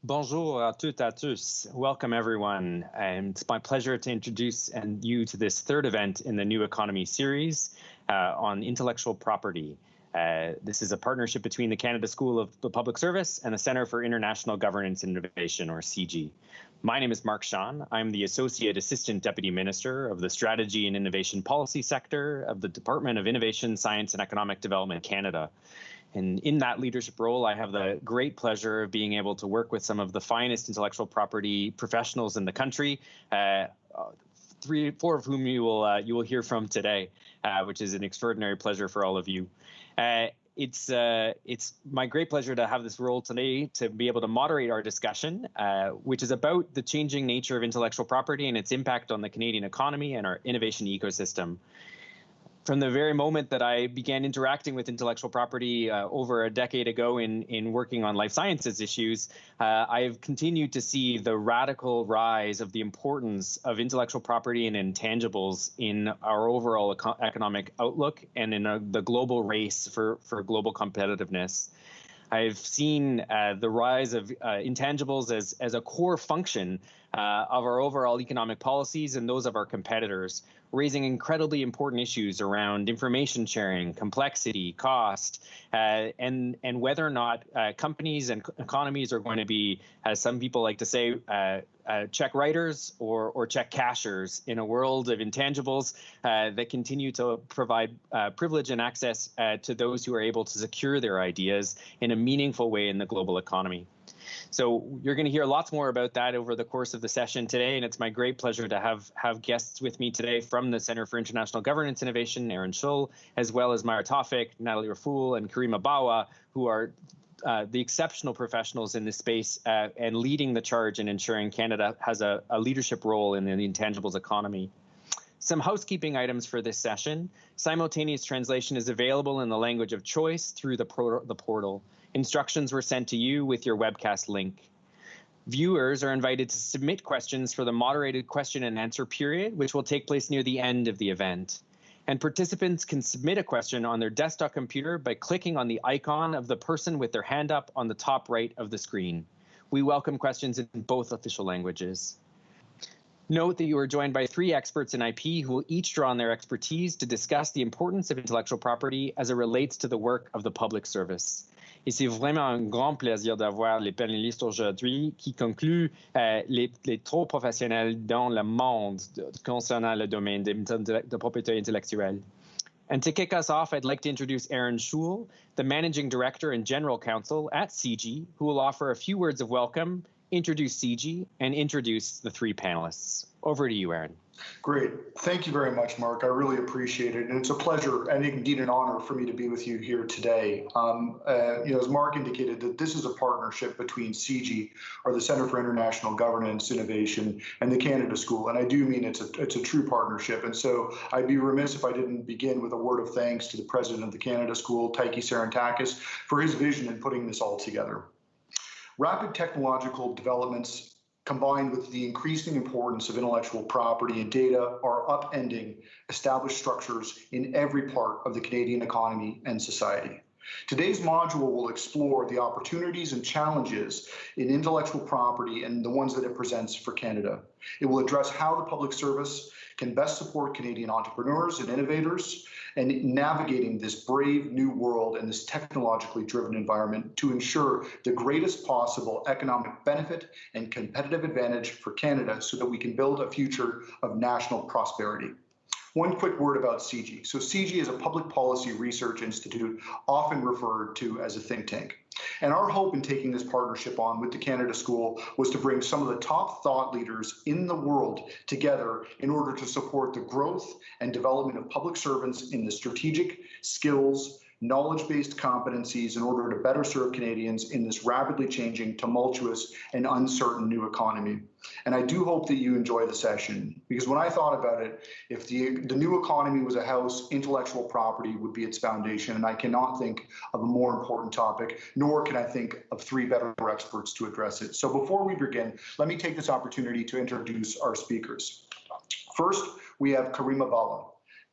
Bonjour à toutes et à tous. Welcome, everyone. And it's my pleasure to introduce you to this third event in the New Economy series on intellectual property. This is a partnership between the Canada School of the Public Service and the Centre for International Governance and Innovation, or CIGI. My name is Mark Sean. I'm the Associate Assistant Deputy Minister of the Strategy and Innovation Policy Sector of the Department of Innovation, Science and Economic Development, Canada. And in that leadership role, I have the great pleasure of being able to work with some of the finest intellectual property professionals in the country, 3 or 4 of whom you will hear from today, which is an extraordinary pleasure for all of you. It's my great pleasure to have this role today to be able to moderate our discussion, which is about the changing nature of intellectual property and its impact on the Canadian economy and our innovation ecosystem. From the very moment that I began interacting with intellectual property over a decade ago in working on life sciences issues, I've continued to see the radical rise of the importance of intellectual property and intangibles in our overall economic outlook and in the global race for global competitiveness. I've seen the rise of intangibles as a core function of our overall economic policies and those of our competitors, raising incredibly important issues around information sharing, complexity, cost, and whether or not companies and economies are going to be, as some people like to say, check writers or check cashers in a world of intangibles that continue to provide privilege and access to those who are able to secure their ideas in a meaningful way in the global economy. So you're going to hear lots more about that over the course of the session today, and it's my great pleasure to have guests with me today from the Centre for International Governance Innovation, Aaron Schull, as well as Mara Tawfik, Natalie Rafoul, and Karima Bawa, who are the exceptional professionals in this space and leading the charge in ensuring Canada has a leadership role in the intangibles economy. Some housekeeping items for this session. Simultaneous translation is available in the language of choice through the portal. Instructions were sent to you with your webcast link. Viewers are invited to submit questions for the moderated question and answer period, which will take place near the end of the event. And participants can submit a question on their desktop computer by clicking on the icon of the person with their hand up on the top right of the screen. We welcome questions in both official languages. Note that you are joined by 3 experts in IP who will each draw on their expertise to discuss the importance of intellectual property as it relates to the work of the public service. Et c'est vraiment un grand plaisir d'avoir les panélistes aujourd'hui qui concluent les trop professionnels dans le monde concernant le domaine de propriété intellectuelle. And to kick us off, I'd like to introduce Aaron Schull, the Managing Director and General Counsel at CIGI, who will offer a few words of welcome, introduce CIGI, and introduce the 3 panelists. Over to you, Aaron. Great. Thank you very much, Mark. I really appreciate it. And it's a pleasure and indeed an honor for me to be with you here today. As Mark indicated, that this is a partnership between CIGI, or the Centre for International Governance Innovation, and the Canada School. And I do mean it's a true partnership. And so I'd be remiss if I didn't begin with a word of thanks to the president of the Canada School, Taiki Sarantakis, for his vision in putting this all together. Rapid technological developments combined with the increasing importance of intellectual property and data are upending established structures in every part of the Canadian economy and society. Today's module will explore the opportunities and challenges in intellectual property and the ones that it presents for Canada. It will address how the public service can best support Canadian entrepreneurs and innovators and navigating this brave new world and this technologically driven environment to ensure the greatest possible economic benefit and competitive advantage for Canada so that we can build a future of national prosperity. One quick word about CIGI. So CIGI is a public policy research institute, often referred to as a think tank. And our hope in taking this partnership on with the Canada School was to bring some of the top thought leaders in the world together in order to support the growth and development of public servants in the strategic skills, knowledge-based competencies in order to better serve Canadians in this rapidly changing, tumultuous, and uncertain new economy. And I do hope that you enjoy the session, because when I thought about it, if the new economy was a house, intellectual property would be its foundation, and I cannot think of a more important topic, nor can I think of 3 better experts to address it. So before we begin, let me take this opportunity to introduce our speakers. First, we have Karima Bawa.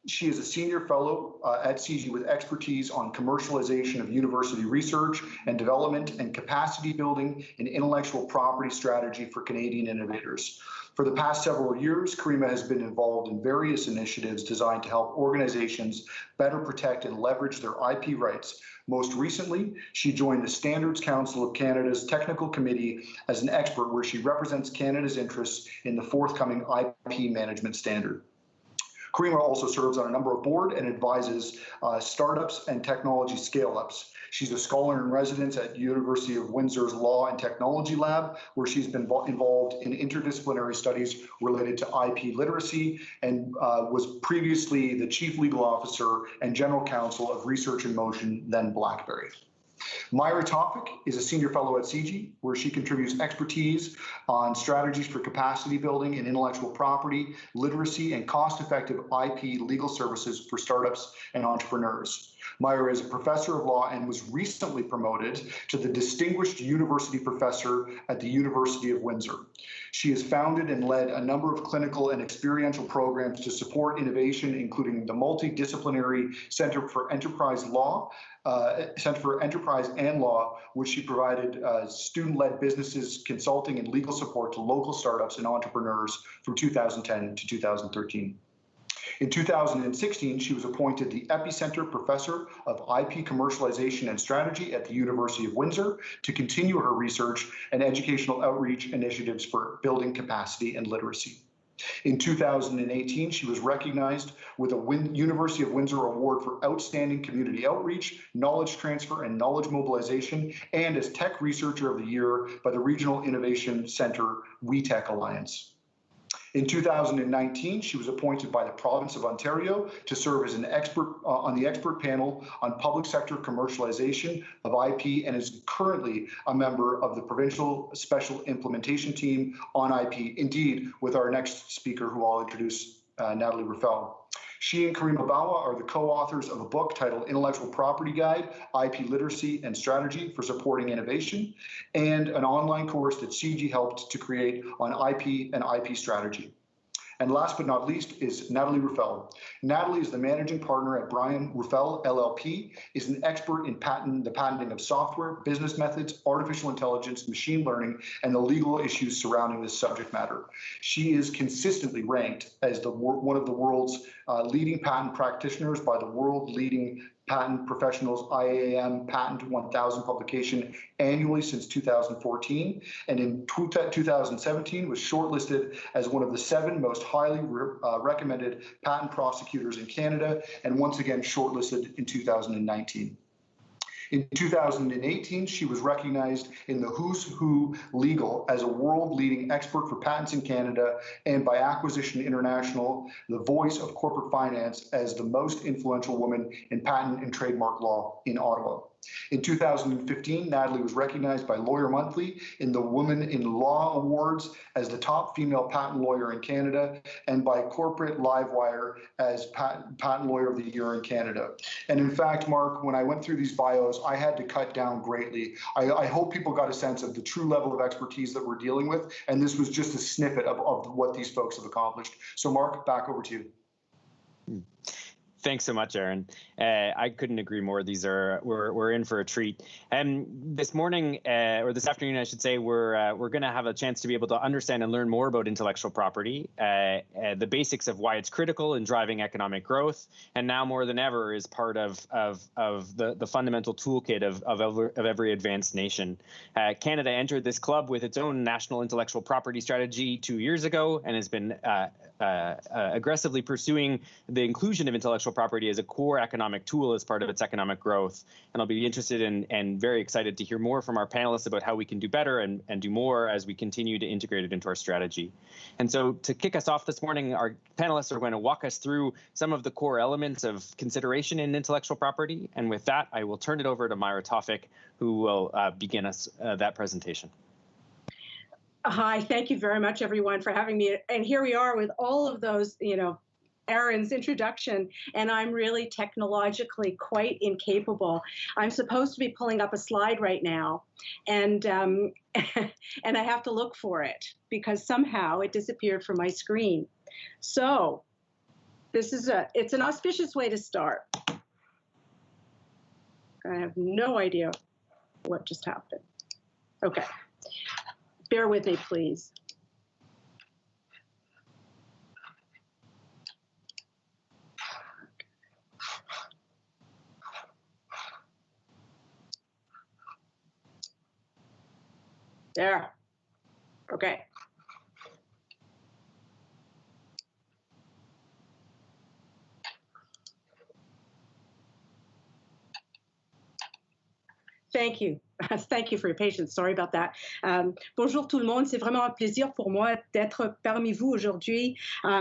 She is a senior fellow at CG with expertise on commercialization of university research and development and capacity building and intellectual property strategy for Canadian innovators. For the past several years, Karima has been involved in various initiatives designed to help organizations better protect and leverage their IP rights. Most recently, she joined the Standards Council of Canada's Technical Committee as an expert, where she represents Canada's interests in the forthcoming IP management standard. Karima also serves on a number of boards and advises startups and technology scale-ups. She's a scholar in residence at University of Windsor's Law and Technology Lab, where she's been involved in interdisciplinary studies related to IP literacy, and was previously the Chief Legal Officer and General Counsel of Research in Motion, then BlackBerry. Myra Tofik is a senior fellow at CG, where she contributes expertise on strategies for capacity building and intellectual property, literacy, and cost-effective IP legal services for startups and entrepreneurs. Myra is a professor of law and was recently promoted to the Distinguished University Professor at the University of Windsor. She has founded and led a number of clinical and experiential programs to support innovation, including the Multidisciplinary Center for Enterprise and Law, which she provided student-led businesses, consulting, and legal support to local startups and entrepreneurs from 2010 to 2013. In 2016, she was appointed the Epicenter Professor of IP Commercialization and Strategy at the University of Windsor to continue her research and educational outreach initiatives for building capacity and literacy. In 2018, she was recognized with a University of Windsor Award for Outstanding Community Outreach, Knowledge Transfer, and Knowledge Mobilization, and as Tech Researcher of the Year by the Regional Innovation Center WeTech Alliance. In 2019, she was appointed by the province of Ontario to serve as an expert on the expert panel on public sector commercialization of IP, and is currently a member of the provincial special implementation team on IP, indeed with our next speaker, who I'll introduce, Natalie Ruffel. She and Karima Bawa are the co-authors of a book titled Intellectual Property Guide, IP Literacy and Strategy for Supporting Innovation, and an online course that CG helped to create on IP and IP strategy. And last but not least is Natalie Ruffel. Natalie is the managing partner at Brian Ruffel LLP, is an expert in the patenting of software, business methods, artificial intelligence, machine learning, and the legal issues surrounding this subject matter. She is consistently ranked as one of the world's leading patent practitioners by the world leading Patent Professionals IAM Patent 1000 publication annually since 2014, and in 2017 was shortlisted as one of the 7 most highly recommended patent prosecutors in Canada, and once again shortlisted in 2019. In 2018, she was recognized in the Who's Who Legal as a world-leading expert for patents in Canada, and by Acquisition International, the voice of corporate finance, as the most influential woman in patent and trademark law in Ottawa. In 2015, Natalie was recognized by Lawyer Monthly in the Women in Law Awards as the top female patent lawyer in Canada, and by Corporate Livewire as Patent Lawyer of the Year in Canada. And in fact, Mark, when I went through these bios, I had to cut down greatly. I hope people got a sense of the true level of expertise that we're dealing with, and this was just a snippet of what these folks have accomplished. So Mark, back over to you. Thanks so much, Aaron. I couldn't agree more. We're in for a treat. This morning, or this afternoon, I should say, we're going to have a chance to be able to understand and learn more about intellectual property, the basics of why it's critical in driving economic growth, and now more than ever is part of the fundamental toolkit of every advanced nation. Canada entered this club with its own national intellectual property strategy 2 years ago, and has been aggressively pursuing the inclusion of intellectual property as a core economic tool as part of its economic growth. And I'll be interested in and very excited to hear more from our panelists about how we can do better and do more as we continue to integrate it into our strategy. And so to kick us off this morning, our panelists are going to walk us through some of the core elements of consideration in intellectual property. And with that, I will turn it over to Myra Tofik, who will begin us that presentation. Hi, thank you very much, everyone, for having me. And here we are with all of those, Aaron's introduction, and I'm really technologically quite incapable. I'm supposed to be pulling up a slide right now, and and I have to look for it because somehow it disappeared from my screen. So It's an auspicious way to start. I have no idea what just happened. Okay. Bear with me, please. There. Okay. Thank you. Thank you for your patience. Sorry about that. Bonjour tout le monde. C'est vraiment un plaisir pour moi d'être parmi vous aujourd'hui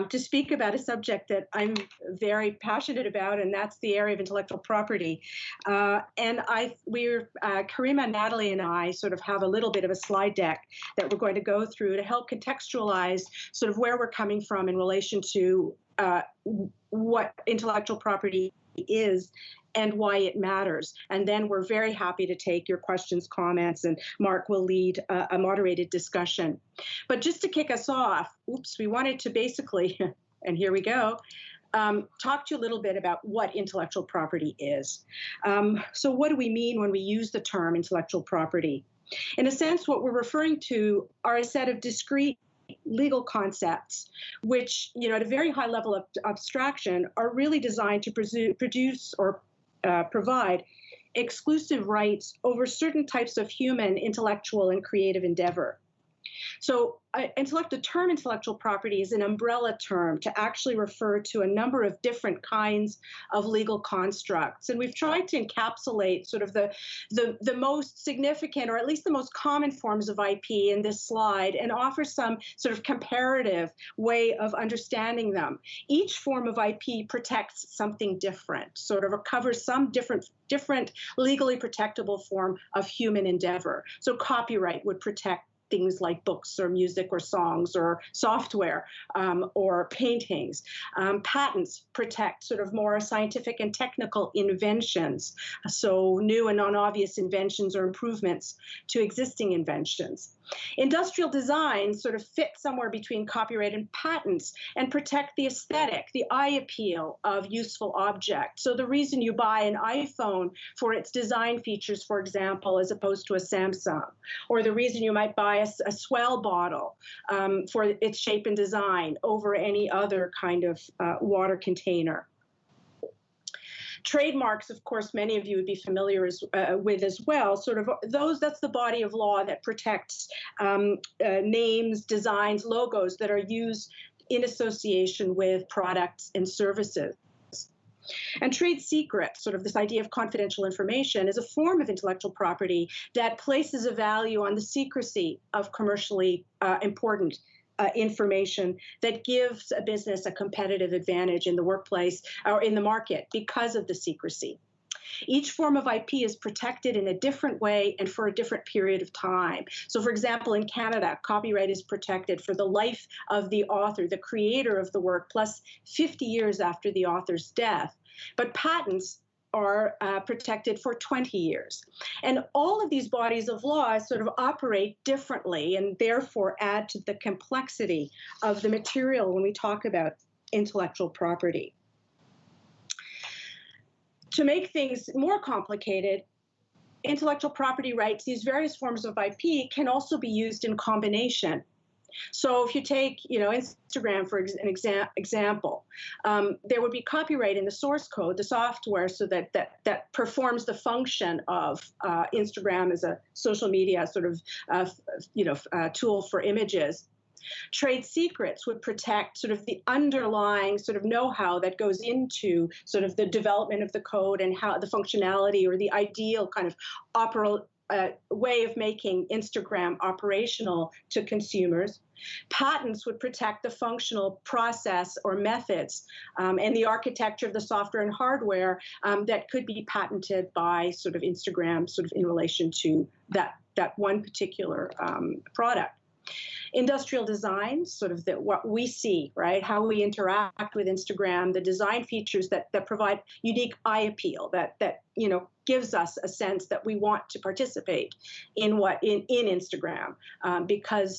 to speak about a subject that I'm very passionate about, and that's the area of intellectual property. Karima, Natalie, and I sort of have a little bit of a slide deck that we're going to go through to help contextualize sort of where we're coming from in relation to what intellectual property is and why it matters. And then we're very happy to take your questions, comments, and Mark will lead a moderated discussion. But just to kick us off, we wanted to basically, and here we go, talk to you a little bit about what intellectual property is. So what do we mean when we use the term intellectual property? In a sense, what we're referring to are a set of discrete legal concepts, which, at a very high level of abstraction, are really designed to produce or provide exclusive rights over certain types of human intellectual and creative endeavor. So the term intellectual property is an umbrella term to actually refer to a number of different kinds of legal constructs. And we've tried to encapsulate sort of the most significant, or at least the most common forms of IP in this slide, and offer some sort of comparative way of understanding them. Each form of IP protects something different, sort of covers some different legally protectable form of human endeavor. So copyright would protect things like books or music or songs or software or paintings. Patents protect sort of more scientific and technical inventions, so new and non-obvious inventions or improvements to existing inventions. Industrial design sort of fit somewhere between copyright and patents and protect the aesthetic, the eye appeal of useful objects. So the reason you buy an iPhone for its design features, for example, as opposed to a Samsung, or the reason you might buy a Swell bottle for its shape and design over any other kind of water container. Trademarks, of course, many of you would be familiar with as well. Sort of that's the body of law that protects names, designs, logos that are used in association with products and services. And trade secrets, sort of this idea of confidential information, is a form of intellectual property that places a value on the secrecy of commercially important information that gives a business a competitive advantage in the workplace or in the market because of the secrecy. Each form of IP is protected in a different way and for a different period of time. So, for example, in Canada, copyright is protected for the life of the author, the creator of the work, plus 50 years after the author's death. But patents are protected for 20 years. And all of these bodies of law sort of operate differently and therefore add to the complexity of the material when we talk about intellectual property. To make things more complicated, intellectual property rights, these various forms of IP, can also be used in combination. So if you take, Instagram for an example, there would be copyright in the source code, the software, so that performs the function of Instagram as a social media sort of, tool for images. Trade secrets would protect sort of the underlying sort of know-how that goes into sort of the development of the code and how the functionality or the ideal kind of way of making Instagram operational to consumers. Patents would protect the functional process or methods and the architecture of the software and hardware that could be patented by sort of Instagram sort of in relation to that one particular product. Industrial design, sort of what we see, right? How we interact with Instagram, the design features that provide unique eye appeal, that gives us a sense that we want to participate in Instagram because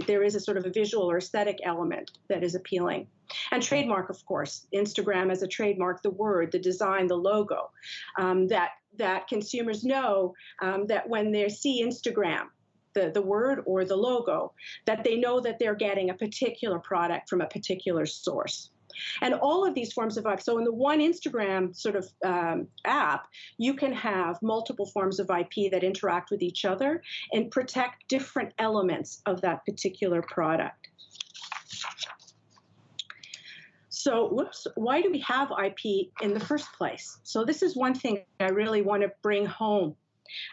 there is a sort of a visual or aesthetic element that is appealing. And trademark, of course, Instagram as a trademark, the word, the design, the logo, that consumers know that when they see Instagram, the word or the logo, that they know that they're getting a particular product from a particular source. And all of these forms of IP, so in the one Instagram sort of app, you can have multiple forms of IP that interact with each other and protect different elements of that particular product. So, why do we have IP in the first place? So this is one thing I really want to bring home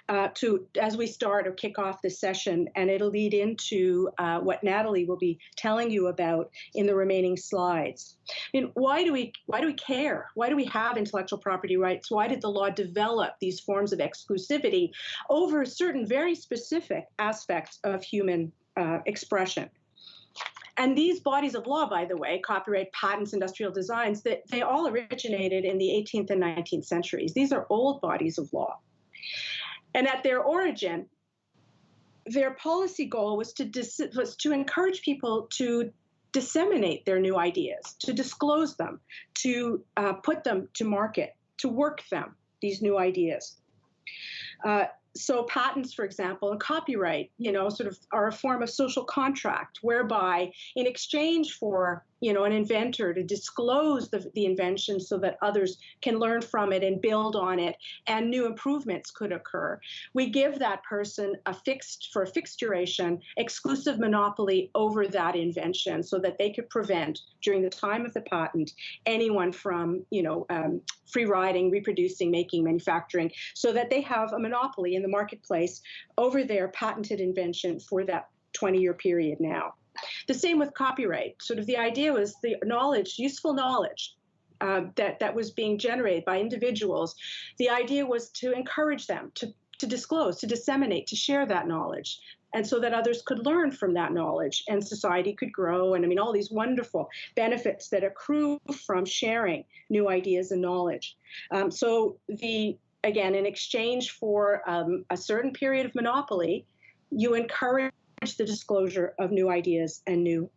as we start or kick off this session, and it'll lead into what Natalie will be telling you about in the remaining slides. I mean, why do we care? Why do we have intellectual property rights? Why did the law develop these forms of exclusivity over certain very specific aspects of human expression? And these bodies of law, by the way, copyright, patents, industrial designs, they all originated in the 18th and 19th centuries. These are old bodies of law. And at their origin, their policy goal was to encourage people to disseminate their new ideas, to disclose them, to put them to market, to work them, these new ideas. So patents, for example, and copyright, sort of are a form of social contract whereby in exchange for, an inventor to disclose the invention so that others can learn from it and build on it and new improvements could occur, we give that person for a fixed duration, exclusive monopoly over that invention so that they could prevent, during the time of the patent, anyone from, free riding, reproducing, making, manufacturing, so that they have a monopoly in the marketplace over their patented invention for that 20-year period now. The same with copyright. Sort of the idea was the knowledge, useful knowledge that was being generated by individuals. The idea was to encourage them to disclose, to disseminate, to share that knowledge, and so that others could learn from that knowledge and society could grow. And I mean, all these wonderful benefits that accrue from sharing new ideas and knowledge. Again, in exchange for a certain period of monopoly, you encourage the disclosure of new ideas and new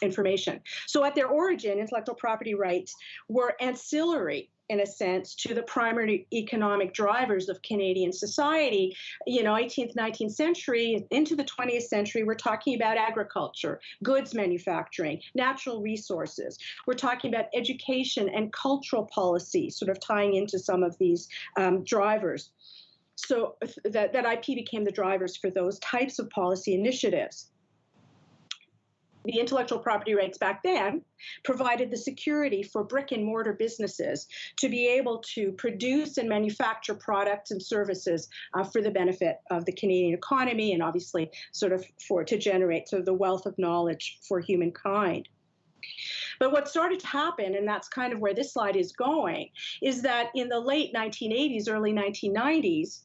information. So at their origin, intellectual property rights were ancillary, in a sense, to the primary economic drivers of Canadian society. 18th, 19th century, into the 20th century, we're talking about agriculture, goods manufacturing, natural resources. We're talking about education and cultural policy, sort of tying into some of these drivers. So that IP became the drivers for those types of policy initiatives. The intellectual property rights back then provided the security for brick and mortar businesses to be able to produce and manufacture products and services for the benefit of the Canadian economy and obviously sort of to generate sort of the wealth of knowledge for humankind. But what started to happen, and that's kind of where this slide is going, is that in the late 1980s, early 1990s,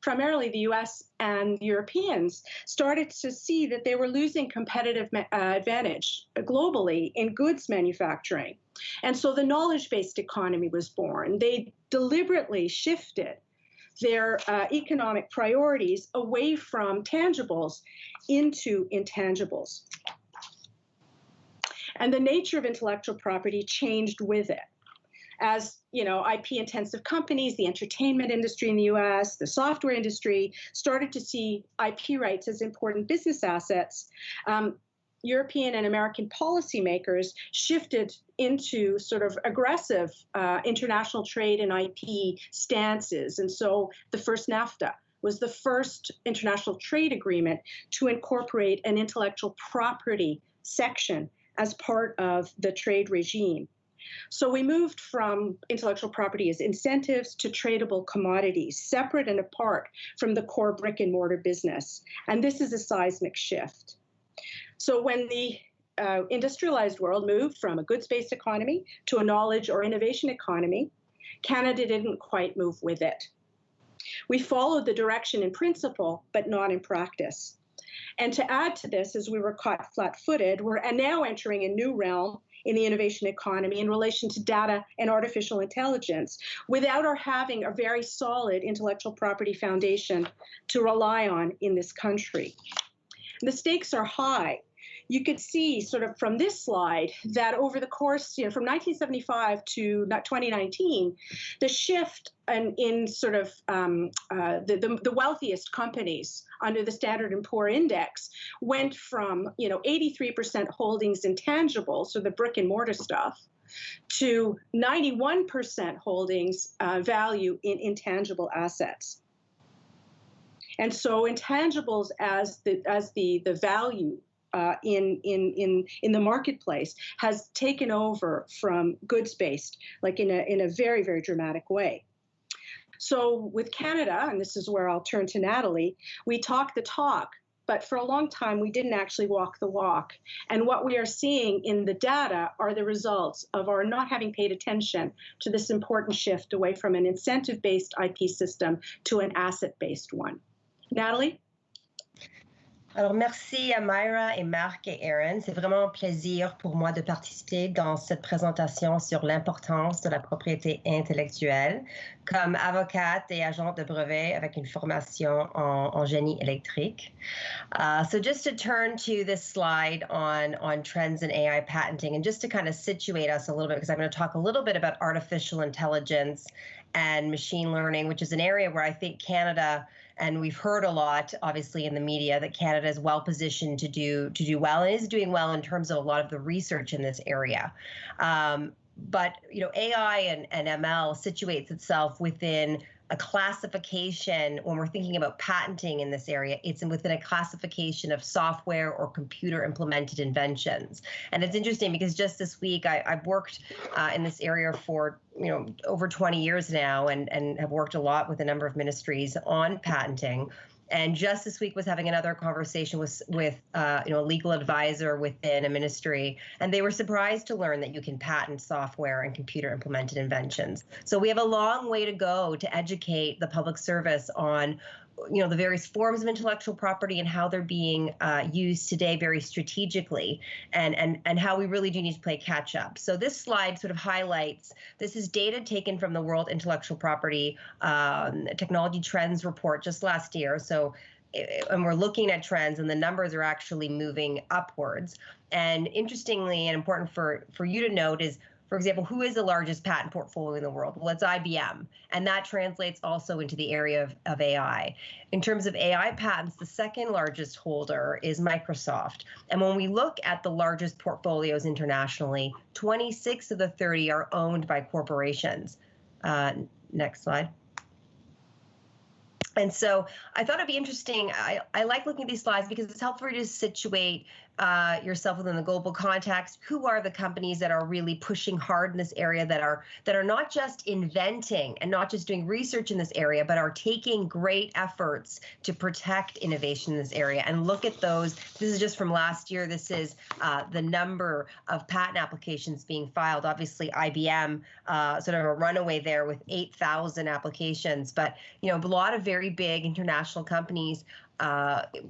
primarily the US and Europeans started to see that they were losing competitive advantage globally in goods manufacturing. And so the knowledge-based economy was born. They deliberately shifted their economic priorities away from tangibles into intangibles. And the nature of intellectual property changed with it. As IP-intensive companies, the entertainment industry in the US, the software industry started to see IP rights as important business assets, European and American policymakers shifted into sort of aggressive international trade and IP stances. And so the first NAFTA was the first international trade agreement to incorporate an intellectual property section as part of the trade regime. So we moved from intellectual property as incentives to tradable commodities, separate and apart from the core brick and mortar business. And this is a seismic shift. So when the industrialized world moved from a goods-based economy to a knowledge or innovation economy, Canada didn't quite move with it. We followed the direction in principle, but not in practice. And to add to this, as we were caught flat-footed, we're now entering a new realm in the innovation economy in relation to data and artificial intelligence without our having a very solid intellectual property foundation to rely on in this country. The stakes are high. You could see sort of from this slide that over the course, from 1975 to 2019, the shift in sort of the wealthiest companies under the Standard & Poor Index went from 83% holdings in tangible, so the brick and mortar stuff, to 91% holdings value in intangible assets. And so intangibles as the value in the marketplace has taken over from goods-based, like in a very, very dramatic way. So with Canada, and this is where I'll turn to Natalie, we talk the talk, but for a long time we didn't actually walk the walk. And what we are seeing in the data are the results of our not having paid attention to this important shift away from an incentive-based IP system to an asset-based one. Natalie? Alors, merci à Myra et Marc et Erin. C'est vraiment un plaisir pour moi de participer dans cette présentation sur l'importance de la propriété intellectuelle comme avocate et agente de brevet avec une formation en génie électrique. So just to turn to this slide on trends in AI patenting, and just to kind of situate us a little bit, because I'm going to talk a little bit about artificial intelligence and machine learning, which is an area where I think Canada, and we've heard a lot, obviously, in the media, that Canada is well positioned to do well, and is doing well in terms of a lot of the research in this area. But AI and ML situates itself within a classification. When we're thinking about patenting in this area, it's within a classification of software or computer implemented inventions. And it's interesting because just this week I've worked in this area for over 20 years now, and have worked a lot with a number of ministries on patenting. And just this week was having another conversation with a legal advisor within a ministry, and they were surprised to learn that you can patent software and computer implemented inventions. So we have a long way to go to educate the public service on the various forms of intellectual property and how they're being used today very strategically, and how we really do need to play catch up. So this slide sort of highlights, this is data taken from the World Intellectual Property Technology Trends Report just last year. So, and we're looking at trends, and the numbers are actually moving upwards. And interestingly, and important for you to note is, for example, who is the largest patent portfolio in the world? Well, it's IBM, and that translates also into the area of AI. In terms of AI patents, the second largest holder is Microsoft. And when we look at the largest portfolios internationally, 26 of the 30 are owned by corporations. Next slide. And so I thought it'd be interesting. I like looking at these slides because it's helpful to situate yourself within the global context. Who are the companies that are really pushing hard in this area, that are not just inventing and not just doing research in this area, but are taking great efforts to protect innovation in this area? And look at those. This is just from last year. This is the number of patent applications being filed. Obviously, IBM sort of a runaway there with 8,000 applications, but a lot of very big international companies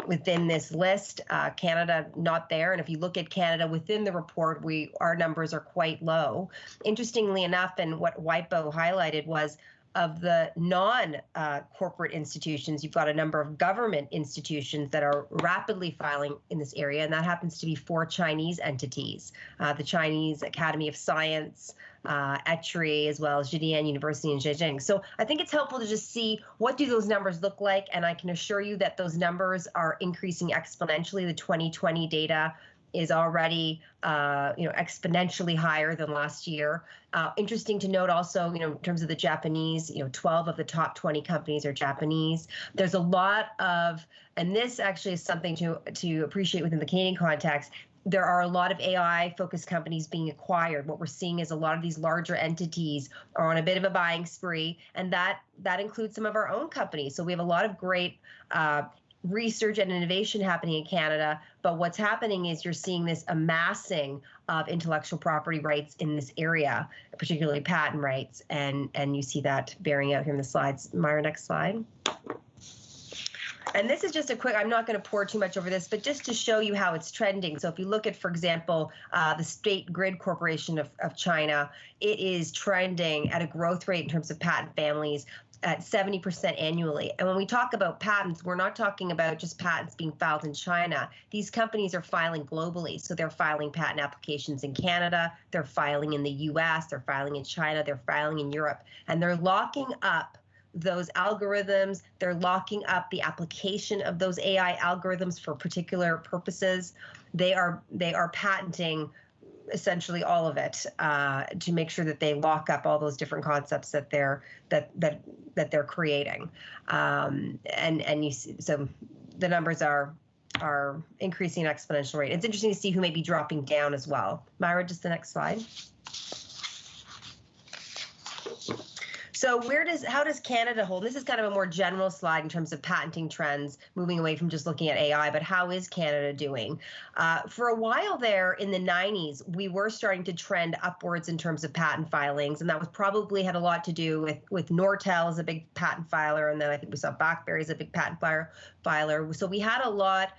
within this list. Canada not there, and if you look at Canada within the report, our numbers are quite low. Interestingly enough, and what WIPO highlighted was, of the non-corporate institutions, you've got a number of government institutions that are rapidly filing in this area, and that happens to be 4 Chinese entities: the Chinese Academy of Science, Etri, as well as Jidian University in Zhejiang. So I think it's helpful to just see what do those numbers look like, and I can assure you that those numbers are increasing exponentially. The 2020 data is already exponentially higher than last year. Interesting to note also, in terms of the Japanese, 12 of the top 20 companies are Japanese. There's a lot of, and this actually is something to appreciate within the Canadian context, there are a lot of AI-focused companies being acquired. What we're seeing is a lot of these larger entities are on a bit of a buying spree, and that includes some of our own companies. So we have a lot of great research and innovation happening in Canada, but what's happening is you're seeing this amassing of intellectual property rights in this area, particularly patent rights, and you see that bearing out here in the slides. Myra, next slide. And this is just a quick, I'm not going to pour too much over this, but just to show you how it's trending. So if you look at, for example, the State Grid Corporation of China, it is trending at a growth rate in terms of patent families at 70% annually. And when we talk about patents, we're not talking about just patents being filed in China. These companies are filing globally. So they're filing patent applications in Canada, they're filing in the US, they're filing in China, they're filing in Europe, and they're locking up those algorithms, they're locking up the application of those AI algorithms for particular purposes. They are patenting essentially all of it to make sure that they lock up all those different concepts that they're creating. And you see, so the numbers are increasing at an exponential rate. It's interesting to see who may be dropping down as well. Myra, just the next slide. So how does Canada hold? This is kind of a more general slide in terms of patenting trends, moving away from just looking at AI, but how is Canada doing? For a while there in the 90s, we were starting to trend upwards in terms of patent filings, and that was probably had a lot to do with Nortel as a big patent filer, and then I think we saw BlackBerry as a big patent filer. So we had a lot.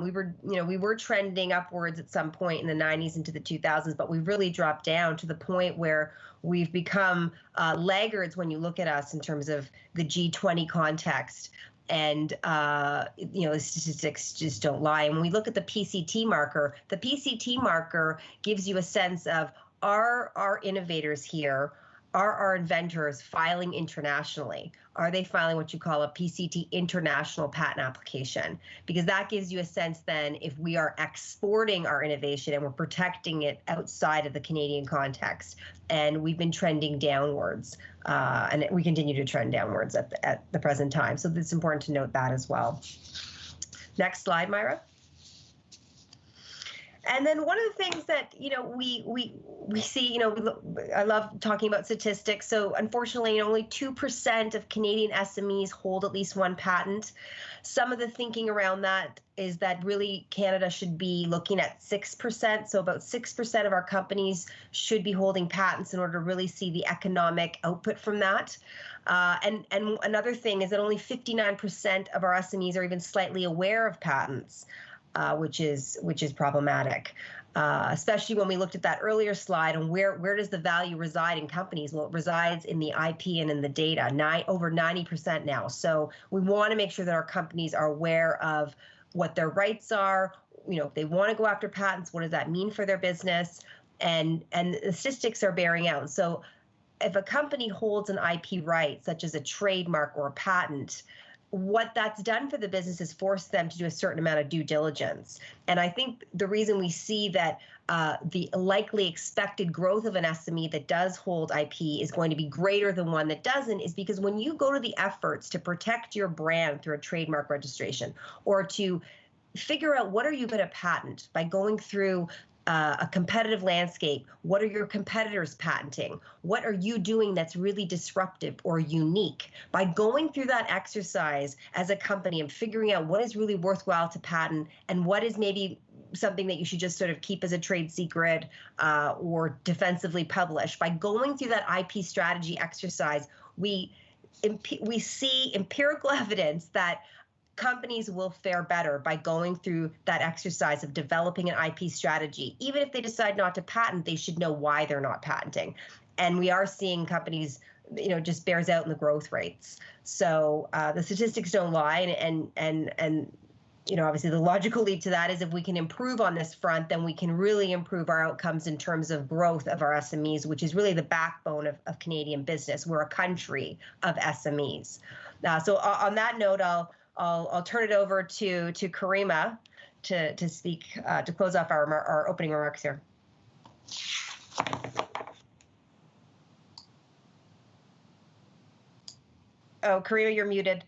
We were trending upwards at some point in the 90s into the 2000s, but we've really dropped down to the point where we've become laggards when you look at us in terms of the G20 context. And, the statistics just don't lie. And when we look at the PCT marker gives you a sense of, are our innovators here, are our inventors filing internationally? Are they filing what you call a PCT international patent application? Because that gives you a sense then if we are exporting our innovation and we're protecting it outside of the Canadian context. And we've been trending downwards, and we continue to trend downwards at the present time. So it's important to note that as well. Next slide, Myra. And then one of the things that, we see, I love talking about statistics. So unfortunately, only 2% of Canadian SMEs hold at least one patent. Some of the thinking around that is that really Canada should be looking at 6%. So about 6% of our companies should be holding patents in order to really see the economic output from that. And another thing is that only 59% of our SMEs are even slightly aware of patents. Which is problematic, especially when we looked at that earlier slide on where does the value reside in companies? Well, it resides in the IP and in the data, over 90% now. So we want to make sure that our companies are aware of what their rights are. If they want to go after patents, what does that mean for their business? And the statistics are bearing out. So if a company holds an IP right, such as a trademark or a patent, what that's done for the business is forced them to do a certain amount of due diligence. And I think the reason we see that the likely expected growth of an SME that does hold IP is going to be greater than one that doesn't is because when you go to the efforts to protect your brand through a trademark registration or to figure out what are you going to patent by going through a competitive landscape, what are your competitors patenting? What are you doing that's really disruptive or unique? By going through that exercise as a company and figuring out what is really worthwhile to patent and what is maybe something that you should just sort of keep as a trade secret or defensively publish, by going through that IP strategy exercise, we see empirical evidence that companies will fare better by going through that exercise of developing an IP strategy. Even if they decide not to patent, they should know why they're not patenting. And we are seeing companies, just bears out in the growth rates. So the statistics don't lie. And obviously the logical lead to that is if we can improve on this front, then we can really improve our outcomes in terms of growth of our SMEs, which is really the backbone of Canadian business. We're a country of SMEs. So on that note, I'll turn it over to Karima to speak to close off our opening remarks here. Oh, Karima, you're muted.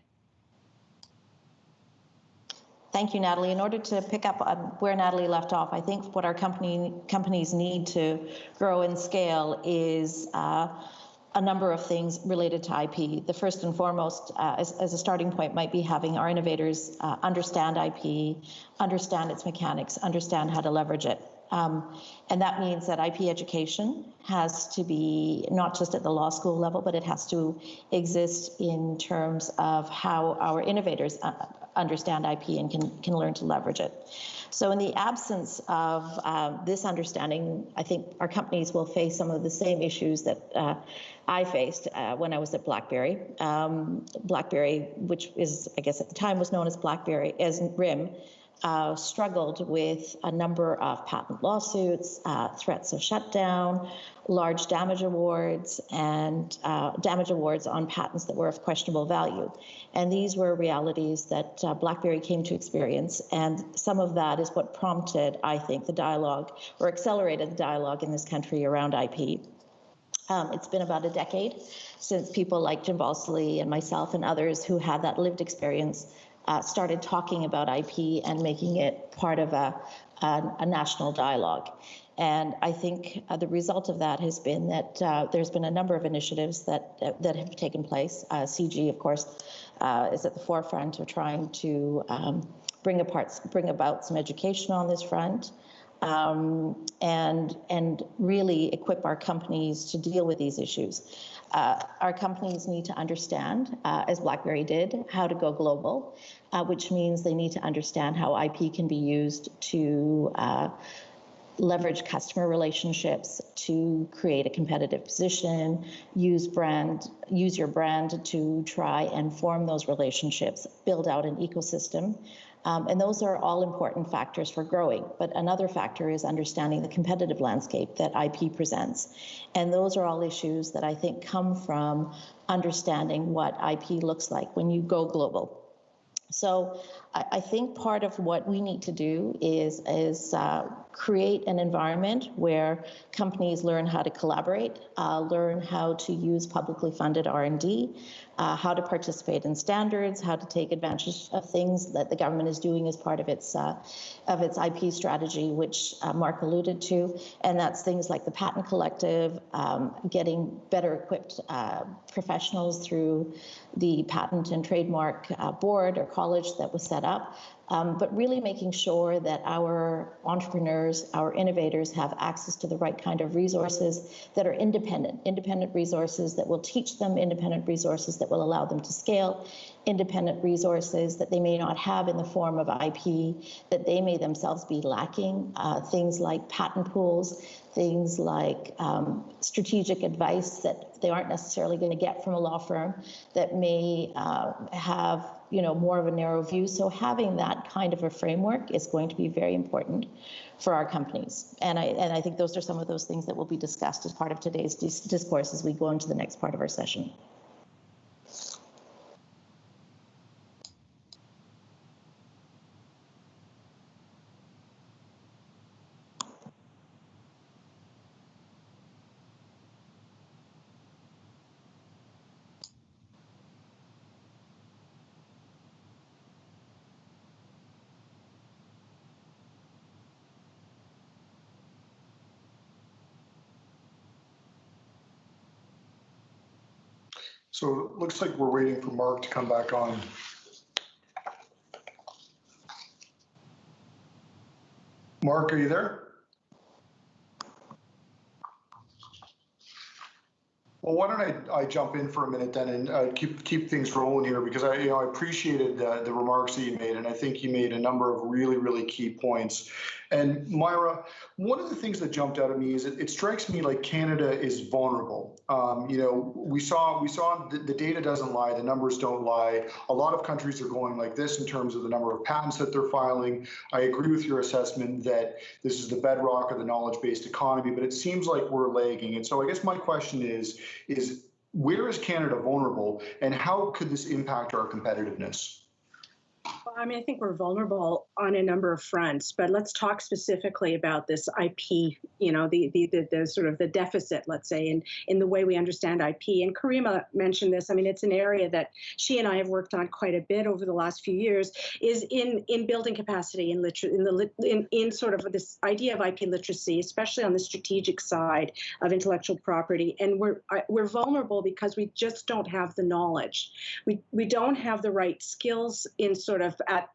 Thank you, Natalie. In order to pick up on where Natalie left off, I think what our companies need to grow and scale is a number of things related to IP. The first and foremost, as a starting point, might be having our innovators understand IP, understand its mechanics, understand how to leverage it. And that means that IP education has to be not just at the law school level, but it has to exist in terms of how our innovators understand IP and can learn to leverage it. So in the absence of this understanding, I think our companies will face some of the same issues that I faced when I was at BlackBerry. BlackBerry, which is, I guess at the time was known as BlackBerry, as RIM, struggled with a number of patent lawsuits, threats of shutdown, large damage awards, and damage awards on patents that were of questionable value. And these were realities that BlackBerry came to experience, and some of that is what prompted, I think, the dialogue, or accelerated the dialogue in this country around IP. It's been about a decade since people like Jim Balsillie and myself and others who had that lived experience started talking about IP and making it part of a national dialogue. And I think the result of that has been that there's been a number of initiatives that have taken place. CG, of course, is at the forefront of trying to bring about some education on this front. And really equip our companies to deal with these issues. Our companies need to understand, as BlackBerry did, how to go global, which means they need to understand how IP can be used to leverage customer relationships, to create a competitive position, use your brand to try and form those relationships, build out an ecosystem. And those are all important factors for growing. But another factor is understanding the competitive landscape that IP presents. And those are all issues that I think come from understanding what IP looks like when you go global. So I think part of what we need to do is create an environment where companies learn how to collaborate, learn how to use publicly funded R&D, how to participate in standards, how to take advantage of things that the government is doing as part of its IP strategy, which Mark alluded to, and that's things like the Patent Collective, getting better equipped professionals through the Patent and Trademark Board or college that was set up, but really making sure that our entrepreneurs, our innovators have access to the right kind of resources that are independent resources that will teach them, independent resources that will allow them to scale, independent resources that they may not have in the form of IP, that they may themselves be lacking, things like patent pools, things like strategic advice that they aren't necessarily going to get from a law firm, that may have more of a narrow view. So having that kind of a framework is going to be very important for our companies. And I think those are some of those things that will be discussed as part of today's discourse as we go into the next part of our session. So it looks like we're waiting for Mark to come back on. Mark, are you there? Well, why don't I jump in for a minute then and keep things rolling here, because I appreciated the remarks that you made, and I think you made a number of really key points. And Myra, one of the things that jumped out at me is it strikes me like Canada is vulnerable. We saw the data doesn't lie, the numbers don't lie. A lot of countries are going like this in terms of the number of patents that they're filing. I agree with your assessment that this is the bedrock of the knowledge-based economy, but it seems like we're lagging. And so I guess my question is where is Canada vulnerable, and how could this impact our competitiveness? Well, I mean, I think we're vulnerable on a number of fronts, but let's talk specifically about this IP, the sort of the deficit, let's say, in the way we understand IP. And Karima mentioned this. I mean, it's an area that she and I have worked on quite a bit over the last few years, is in building capacity in sort of this idea of IP literacy, especially on the strategic side of intellectual property. And we're vulnerable because we just don't have the knowledge. We don't have the right skills in sort of at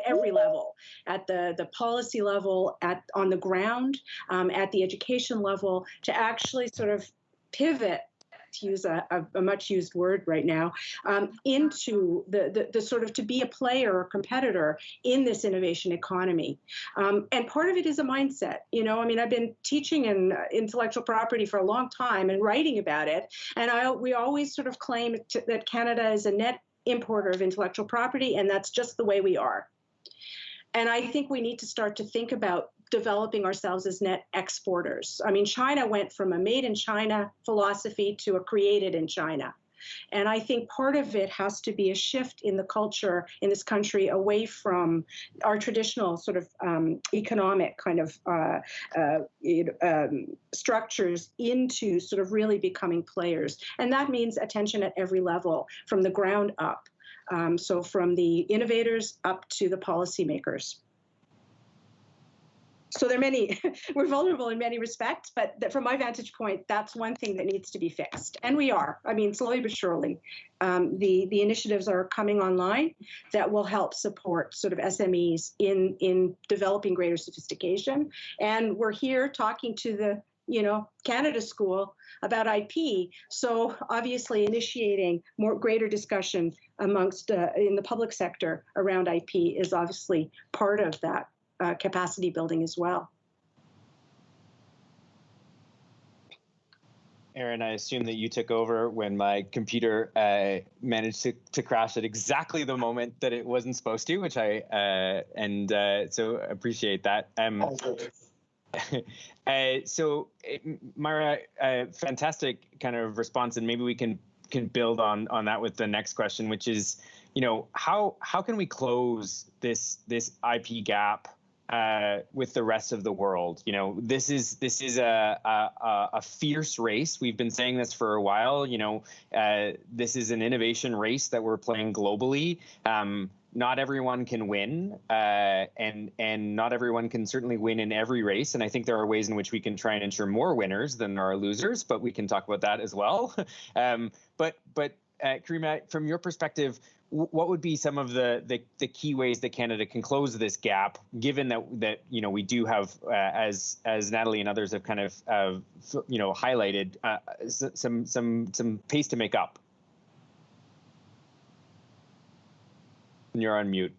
every level, at the policy level, on the ground, at the education level, to actually sort of pivot to use a much used word right now, into the sort of to be a player or competitor in this innovation economy. And part of it is a mindset. You know, I mean, I've been teaching in intellectual property for a long time and writing about it. And we always sort of claim that Canada is a net importer of intellectual property, and that's just the way we are. And I think we need to start to think about developing ourselves as net exporters. I mean, China went from a made in China philosophy to a created in China. And I think part of it has to be a shift in the culture in this country away from our traditional sort of economic kind of structures into sort of really becoming players. And that means attention at every level, from the ground up. So from the innovators up to the policymakers. So there are many, we're vulnerable in many respects, but from my vantage point, that's one thing that needs to be fixed. And we are, I mean, slowly but surely. The initiatives are coming online that will help support sort of SMEs in developing greater sophistication. And we're here talking to the Canada School about IP. So obviously initiating greater discussion amongst in the public sector around IP is obviously part of that capacity building as well. Erin, I assume that you took over when my computer managed to crash at exactly the moment that it wasn't supposed to, which so appreciate that. So Myra, fantastic kind of response, and maybe we can build on that with the next question, which is, how can we close this IP gap with the rest of the world? This is a fierce race. We've been saying this for a while. This is an innovation race that we're playing globally. Not everyone can win, and not everyone can certainly win in every race. And I think there are ways in which we can try and ensure more winners than there are losers, but we can talk about that as well. But Karima, from your perspective, what would be some of the key ways that Canada can close this gap, given that we do have, as Natalie and others have kind of highlighted, some pace to make up? You're on mute.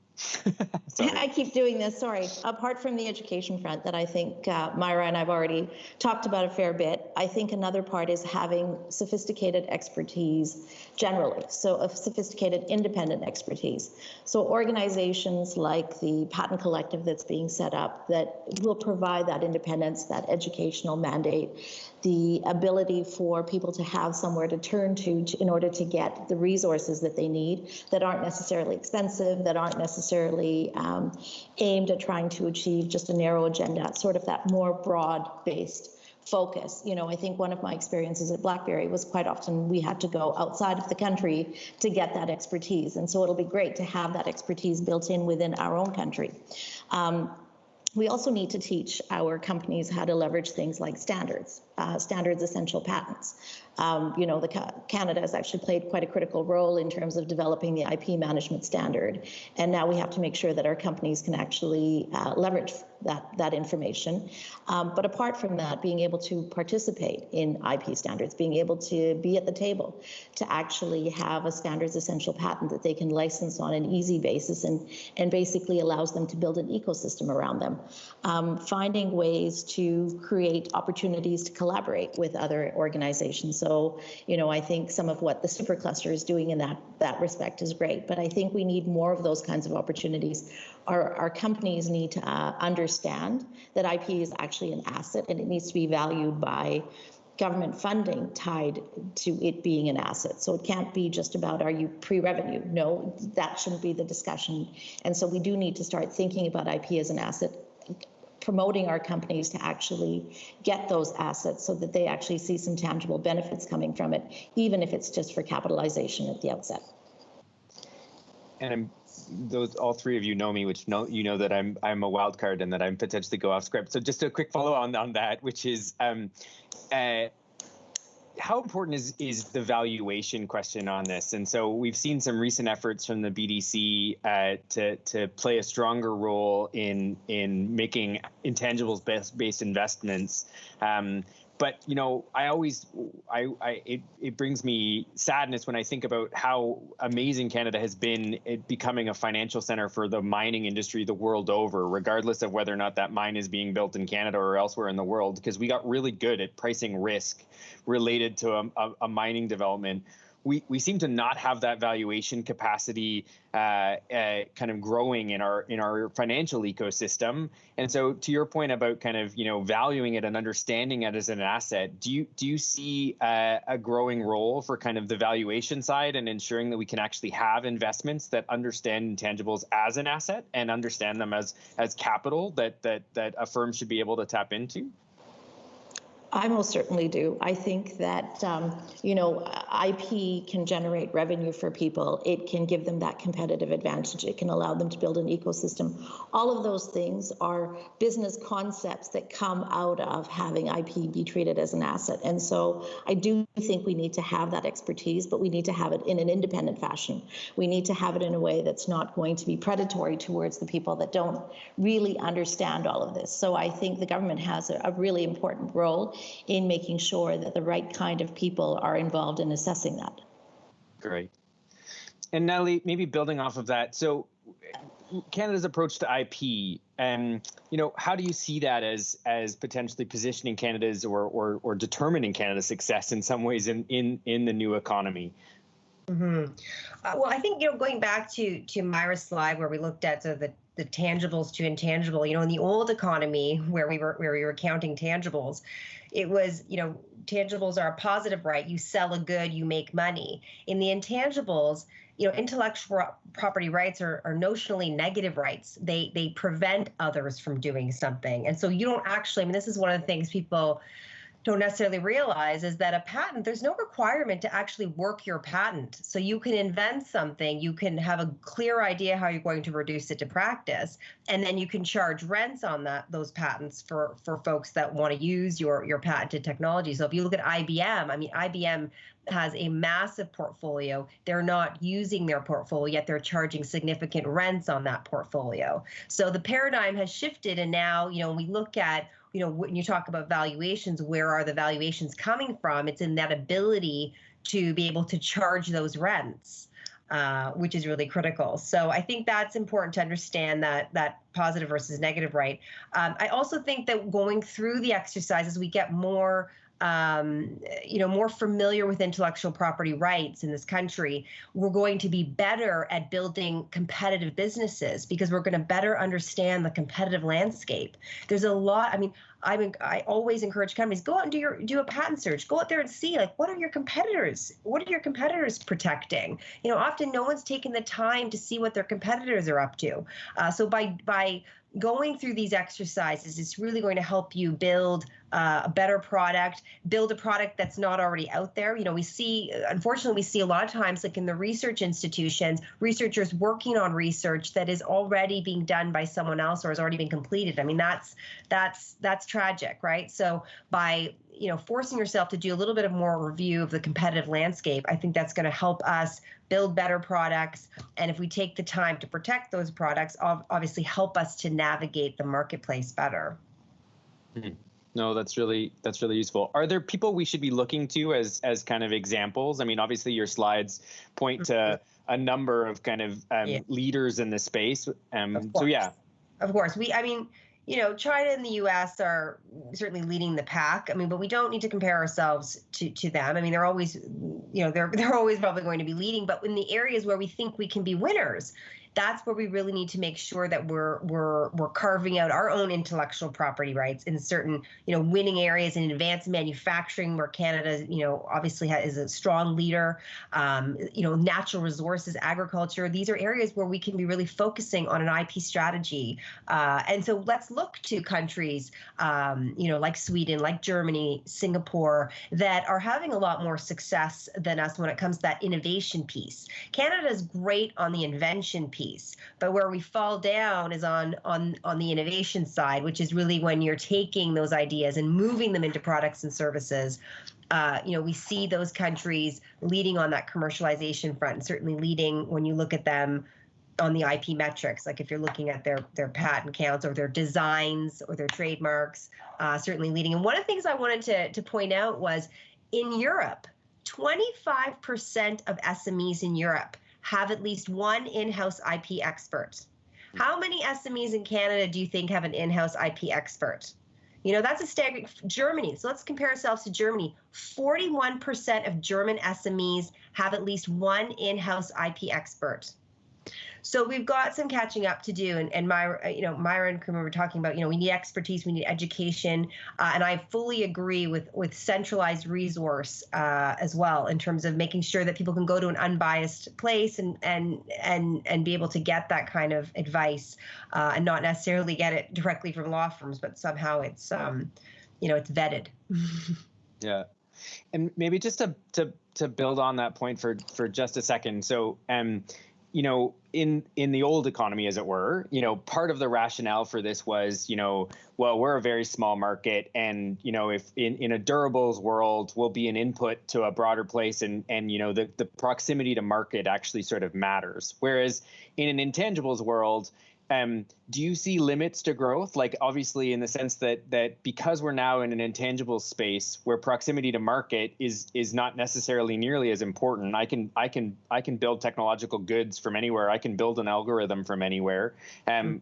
I keep doing this, sorry. Apart from the education front that I think Myra and I've already talked about a fair bit, I think another part is having sophisticated expertise generally, so of sophisticated independent expertise. So organizations like the Patent Collective that's being set up that will provide that independence, that educational mandate, the ability for people to have somewhere to turn to in order to get the resources that they need that aren't necessarily expensive, that aren't necessarily aimed at trying to achieve just a narrow agenda, sort of that more broad-based focus. I think one of my experiences at BlackBerry was quite often we had to go outside of the country to get that expertise. And so it'll be great to have that expertise built in within our own country. We also need to teach our companies how to leverage things like standards essential patents. Canada has actually played quite a critical role in terms of developing the IP management standard. And now we have to make sure that our companies can actually leverage that information. But apart from that, being able to participate in IP standards, being able to be at the table to actually have a standards essential patent that they can license on an easy basis and basically allows them to build an ecosystem around them. Finding ways to create opportunities to collaborate with other organizations. So, I think some of what the supercluster is doing in that respect is great, but I think we need more of those kinds of opportunities. Our companies need to understand that IP is actually an asset and it needs to be valued by government funding tied to it being an asset. So it can't be just about, are you pre-revenue? No, that shouldn't be the discussion. And so we do need to start thinking about IP as an asset, promoting our companies to actually get those assets so that they actually see some tangible benefits coming from it, even if it's just for capitalization at the outset. And all three of you know me, which know that I'm a wild card and that I'm potentially go off script. So just a quick follow on that, which is how important is the valuation question on this? And so we've seen some recent efforts from the BDC to play a stronger role in making intangibles based investments. But it brings me sadness when I think about how amazing Canada has been at becoming a financial center for the mining industry the world over, regardless of whether or not that mine is being built in Canada or elsewhere in the world, because we got really good at pricing risk related to a mining development. We seem to not have that valuation capacity kind of growing in our financial ecosystem. And so, to your point about kind of valuing it and understanding it as an asset, do you see a growing role for kind of the valuation side and ensuring that we can actually have investments that understand intangibles as an asset and understand them as capital that a firm should be able to tap into? I most certainly do. I think that, IP can generate revenue for people. It can give them that competitive advantage. It can allow them to build an ecosystem. All of those things are business concepts that come out of having IP be treated as an asset. And so I do think we need to have that expertise, but we need to have it in an independent fashion. We need to have it in a way that's not going to be predatory towards the people that don't really understand all of this. So I think the government has a really important role in making sure that the right kind of people are involved in assessing that. Great. And Natalie, maybe building off of that, so Canada's approach to IP, how do you see that as potentially positioning Canada's or determining Canada's success in some ways in the new economy? Mm-hmm. Well, I think, going back to Myra's slide where we looked at the tangibles to intangible, in the old economy where we were counting tangibles, it was, tangibles are a positive right. You sell a good, you make money. In the intangibles, intellectual property rights are notionally negative rights. They prevent others from doing something. And so you don't actually, this is one of the things people don't necessarily realize is that a patent, there's no requirement to actually work your patent. So you can invent something, you can have a clear idea how you're going to reduce it to practice, and then you can charge rents on those patents for folks that want to use your patented technology. So if you look at IBM, IBM has a massive portfolio. They're not using their portfolio, yet they're charging significant rents on that portfolio. So the paradigm has shifted, and now, when we look at when you talk about valuations, where are the valuations coming from? It's in that ability to be able to charge those rents, which is really critical. So I think that's important to understand that positive versus negative right. I also think that going through the exercises, we get more more familiar with intellectual property rights in this country, we're going to be better at building competitive businesses because we're going to better understand the competitive landscape. There's a lot. I always encourage companies, go out and do a patent search. Go out there and see, what are your competitors? What are your competitors protecting? Often no one's taken the time to see what their competitors are up to. So by going through these exercises, it's really going to help you build a better product, build a product that's not already out there. Unfortunately, we see a lot of times, like in the research institutions, researchers working on research that is already being done by someone else or has already been completed. That's tragic, right? So by forcing yourself to do a little bit of more review of the competitive landscape, I think that's going to help us build better products. And if we take the time to protect those products, obviously help us to navigate the marketplace better. Mm-hmm. No, that's really useful. Are there people we should be looking to as kind of examples? Obviously your slides point to a number of kind of leaders in the space. So yeah. Of course. China and the U.S. are certainly leading the pack. But we don't need to compare ourselves to them. They're always, they're always probably going to be leading. But in the areas where we think we can be winners, that's where we really need to make sure that we're carving out our own intellectual property rights in certain, winning areas in advanced manufacturing, where Canada, obviously is a strong leader. Natural resources, agriculture. These are areas where we can be really focusing on an IP strategy. And so let's look to countries, like Sweden, like Germany, Singapore, that are having a lot more success than us when it comes to that innovation piece. Canada is great on the invention piece. But where we fall down is on the innovation side, which is really when you're taking those ideas and moving them into products and services. We see those countries leading on that commercialization front, and certainly leading when you look at them the IP metrics, like if you're looking at their patent counts or their designs or their trademarks, certainly leading. And one of the things I wanted to point out was in Europe, 25% of SMEs in Europe have at least one in-house IP expert. How many SMEs in Canada do you think have an in-house IP expert? You know, that's a staggering. Germany, so let's compare ourselves to Germany. 41% of German SMEs have at least one in-house IP expert. So we've got some catching up to do, and Myra, Myra and Kumar were talking about, we need expertise, we need education, and I fully agree with centralized resource as well in terms of making sure that people can go to an unbiased place and be able to get that kind of advice and not necessarily get it directly from law firms, but somehow it's it's vetted. Yeah, and maybe just to build on that point for just a second. So in the old economy, as it were, part of the rationale for this was, well, we're a very small market, and if in a durables world, we'll be an input to a broader place, and the proximity to market actually sort of matters. Whereas in an intangibles world, do you see limits to growth? Like, obviously, in the sense that because we're now in an intangible space where proximity to market is not necessarily nearly as important. I can build technological goods from anywhere. I can build an algorithm from anywhere. Do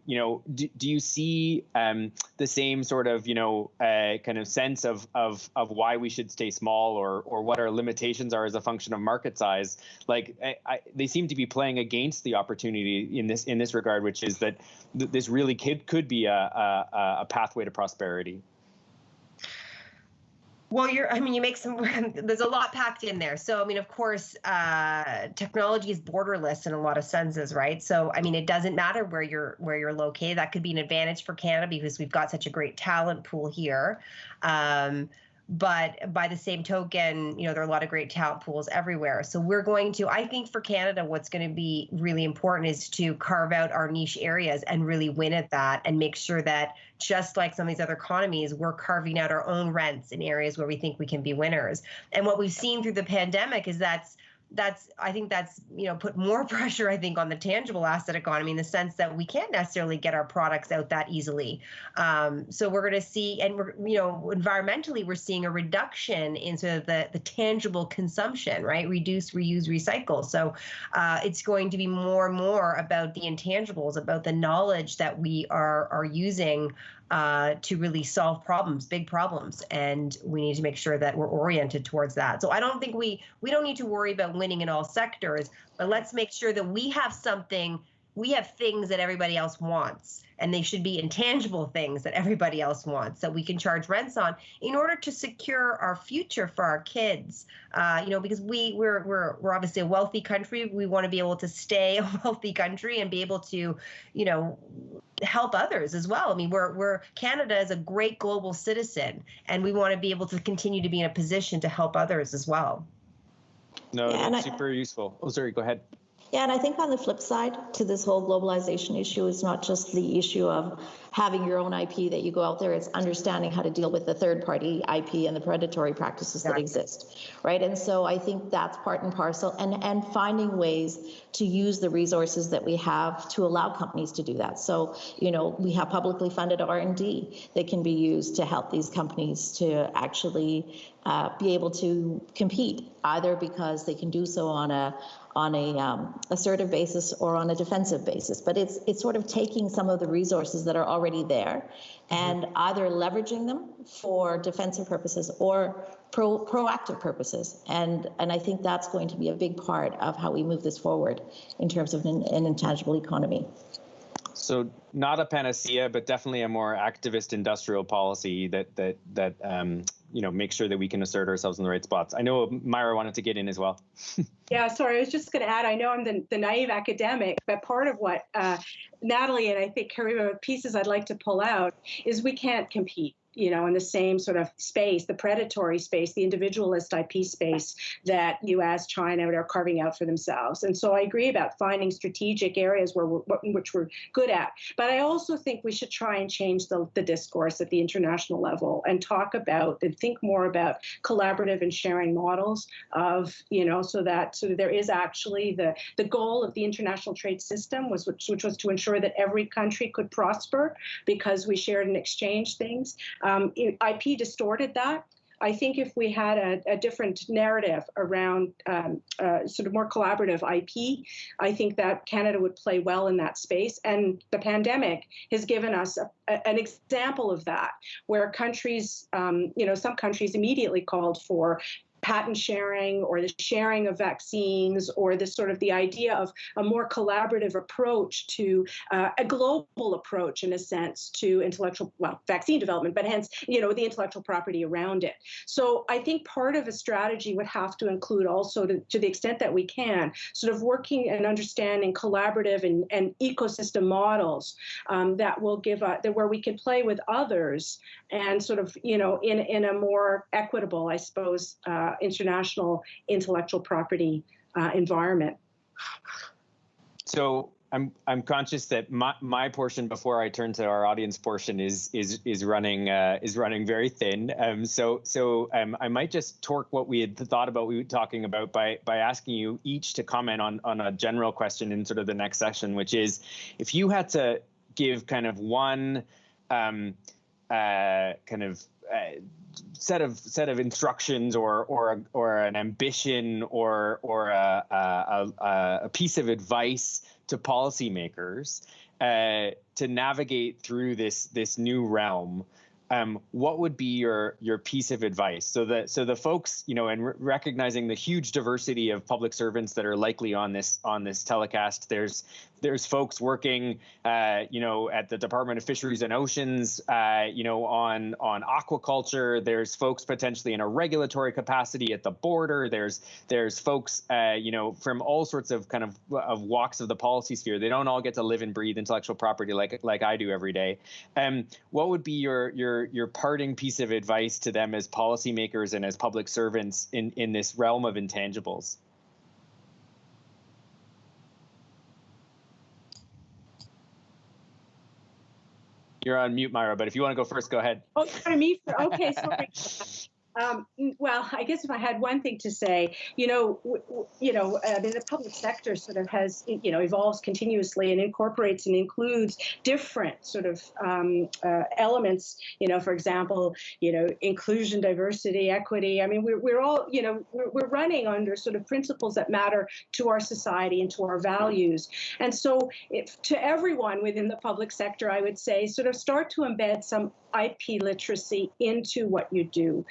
you see the same sort of kind of sense of why we should stay small, or what our limitations are as a function of market size? Like, they seem to be playing against the opportunity in this regard, which is that this really could be a pathway to prosperity. Well, you make some, there's a lot packed in there. So, of course, technology is borderless in a lot of senses, right? So, it doesn't matter where you're located. That could be an advantage for Canada because we've got such a great talent pool here. But by the same token, there are a lot of great talent pools everywhere. So I think for Canada, what's going to be really important is to carve out our niche areas and really win at that and make sure that, just like some of these other economies, we're carving out our own rents in areas where we think we can be winners. And what we've seen through the pandemic is that's put more pressure, I think, on the tangible asset economy in the sense that we can't necessarily get our products out that easily. So we're going to see, and environmentally, we're seeing a reduction in sort of the tangible consumption, right? Reduce, reuse, recycle. So it's going to be more and more about the intangibles, about the knowledge that we are using to really solve problems, big problems, and we need to make sure that we're oriented towards that. So I don't think we don't need to worry about winning in all sectors, but let's make sure that we have things that everybody else wants, and they should be intangible things that everybody else wants that we can charge rents on in order to secure our future for our kids. Because we're obviously a wealthy country. We want to be able to stay a wealthy country and be able to, help others as well. Canada is a great global citizen, and we want to be able to continue to be in a position to help others as well. No, that's super useful. Oh, sorry, go ahead. Yeah, and I think on the flip side to this whole globalization issue is not just the issue of having your own IP that you go out there, it's understanding how to deal with the third-party IP and the predatory practices that exist, right? And so I think that's part and parcel, and finding ways to use the resources that we have to allow companies to do that. So, we have publicly funded R&D that can be used to help these companies to actually be able to compete, either because they can do so on a assertive basis or on a defensive basis. But it's sort of taking some of the resources that are already there and either leveraging them for defensive purposes or proactive purposes. And I think that's going to be a big part of how we move this forward in terms of an intangible economy. So not a panacea, but definitely a more activist industrial policy that makes sure that we can assert ourselves in the right spots. I know Myra wanted to get in as well. Yeah, sorry, I was just going to add, I know I'm the naive academic, but part of what Natalie and I think Karima pieces I'd like to pull out is we can't compete. in the same sort of space, the predatory space, the individualist IP space that US, China are carving out for themselves. And so I agree about finding strategic areas which we're good at. But I also think we should try and change the discourse at the international level and talk about and think more about collaborative and sharing models of, so that there is actually the goal of the international trade system which was to ensure that every country could prosper because we shared and exchanged things. IP distorted that. I think if we had a different narrative around sort of more collaborative IP, I think that Canada would play well in that space. And the pandemic has given us an example of that, where countries, some countries immediately called for patent sharing or the sharing of vaccines or the idea of a more collaborative approach to a global approach, in a sense, to vaccine development, but hence, the intellectual property around it. So I think part of a strategy would have to include also, to the extent that we can, sort of working and understanding collaborative and ecosystem models that will give where we can play with others and sort of, in a more equitable, I suppose, international intellectual property environment. So I'm conscious that my portion before I turn to our audience portion is running very thin. So I might just torque what we had thought about talking about by asking you each to comment on a general question in sort of the next session, which is, if you had to give kind of one set of instructions or an ambition or a piece of advice to policymakers to navigate through this new realm, what would be your piece of advice? So the folks, and recognizing the huge diversity of public servants that are likely on this telecast, there's folks working, at the Department of Fisheries and Oceans, on aquaculture. There's folks potentially in a regulatory capacity at the border. There's folks, from all sorts of kind of walks of the policy sphere. They don't all get to live and breathe intellectual property like I do every day. What would be your parting piece of advice to them as policymakers and as public servants in this realm of intangibles? You're on mute, Myra, but if you want to go first, go ahead. Oh, me? Okay, sorry. Well, I guess if I had one thing to say, the public sector sort of has, evolves continuously and incorporates and includes different sort of elements, for example, inclusion, diversity, equity. I mean, we're all, we're running under sort of principles that matter to our society and to our values. And so to everyone within the public sector, I would say sort of start to embed some IP literacy into what you do.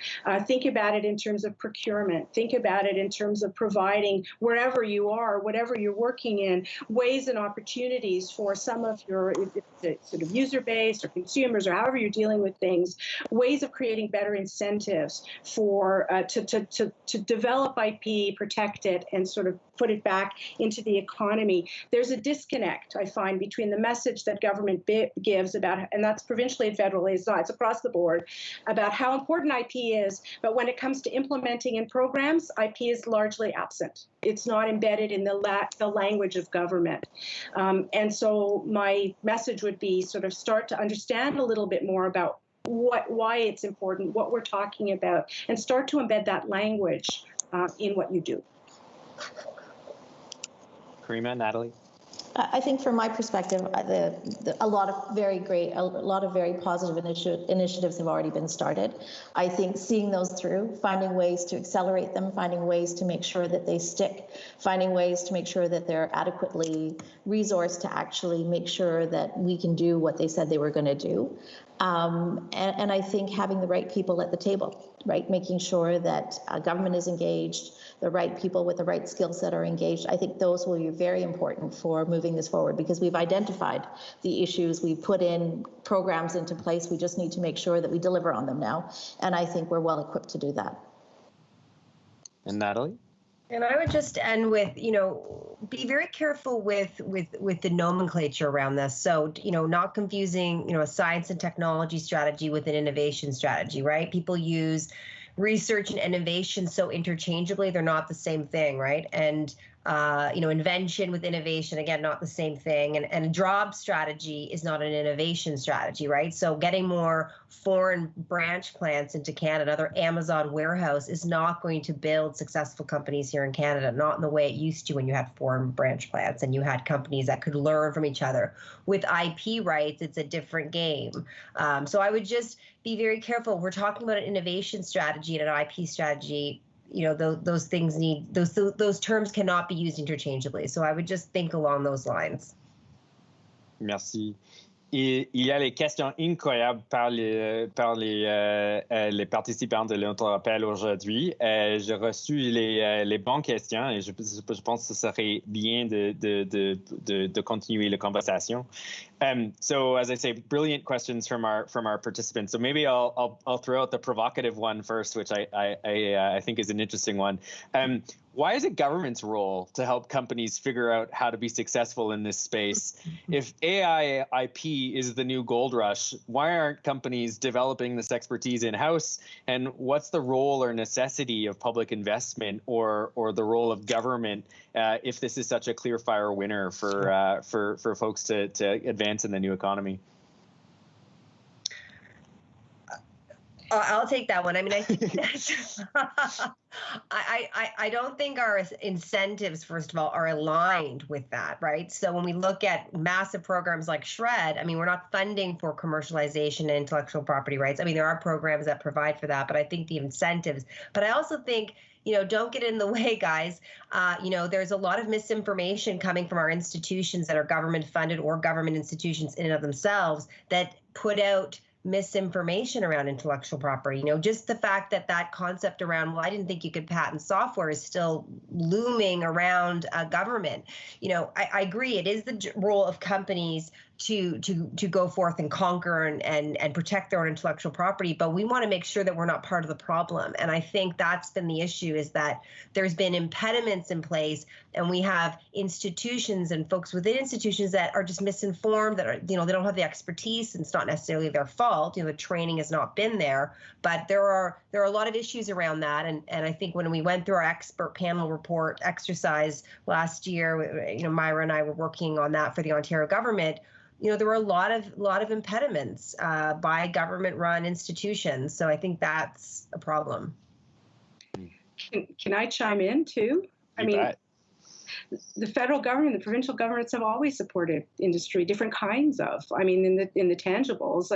Think about it in terms of procurement. Think about it in terms of providing, wherever you are, whatever you're working in, ways and opportunities for some of your sort of user base or consumers or however you're dealing with things, ways of creating better incentives for to develop IP, protect it, and sort of put it back into the economy. There's a disconnect, I find, between the message that government gives about, and that's provincially and federally, it's across the board, about how important IP is, but when it comes to implementing in programs, IP is largely absent. It's not embedded in the language of government. And so my message would be sort of start to understand a little bit more about why it's important, what we're talking about, and start to embed that language in what you do. Karima, Natalie? I think from my perspective, a lot of very positive initiatives have already been started. I think seeing those through, finding ways to accelerate them, finding ways to make sure that they stick, finding ways to make sure that they're adequately resourced to actually make sure that we can do what they said they were going to do. And I think having the right people at the table, right, making sure that government is engaged, the right people with the right skill set are engaged. I think those will be very important for moving this forward, because we've identified the issues, we've put in programs into place. We just need to make sure that we deliver on them now. And I think we're well equipped to do that. And Natalie? And I would just end with, be very careful with the nomenclature around this. So, not confusing, a science and technology strategy with an innovation strategy, right? People use research and innovation so interchangeably, they're not the same thing, right? And invention with innovation, again, not the same thing. And a job strategy is not an innovation strategy, right? So getting more foreign branch plants into Canada, another Amazon warehouse, is not going to build successful companies here in Canada, not in the way it used to when you had foreign branch plants and you had companies that could learn from each other. With IP rights, it's a different game. So I would just be very careful. We're talking about an innovation strategy and an IP strategy. Those things those terms cannot be used interchangeably. So I would just think along those lines. Merci. Et il y a les questions incroyables par les participants de notre appel aujourd'hui. J'ai reçu les bonnes questions et je pense que ce serait bien de continuer la conversation. So as I say, brilliant questions from our participants. So maybe I'll throw out the provocative one first, which I think is an interesting one. Why is it government's role to help companies figure out how to be successful in this space? If AI IP is the new gold rush, why aren't companies developing this expertise in-house? And what's the role or necessity of public investment or the role of government if this is such a clear fire winner for folks to advance in the new economy? I'll take that one. I mean, I think I don't think our incentives, first of all, are aligned with that, right? So when we look at massive programs like SHRED, I mean, we're not funding for commercialization and intellectual property rights. I mean, there are programs that provide for that, but I think the incentives. But I also think, don't get in the way, guys. There's a lot of misinformation coming from our institutions that are government funded or government institutions in and of themselves that put out misinformation around intellectual property. Just the fact that concept around, well, I didn't think you could patent software, is still looming around government. I agree. It is the role of companies to go forth and conquer and protect their own intellectual property, but we want to make sure that we're not part of the problem. And I think that's been the issue, is that there's been impediments in place, and we have institutions and folks within institutions that are just misinformed, that are, they don't have the expertise, and it's not necessarily their fault. The training has not been there, but there are a lot of issues around that. And I think when we went through our expert panel report exercise last year, Myra and I were working on that for the Ontario government. There were a lot of impediments by government-run institutions. So I think that's a problem. Can I chime in too? The federal government, the provincial governments have always supported industry, different kinds of. In the tangibles.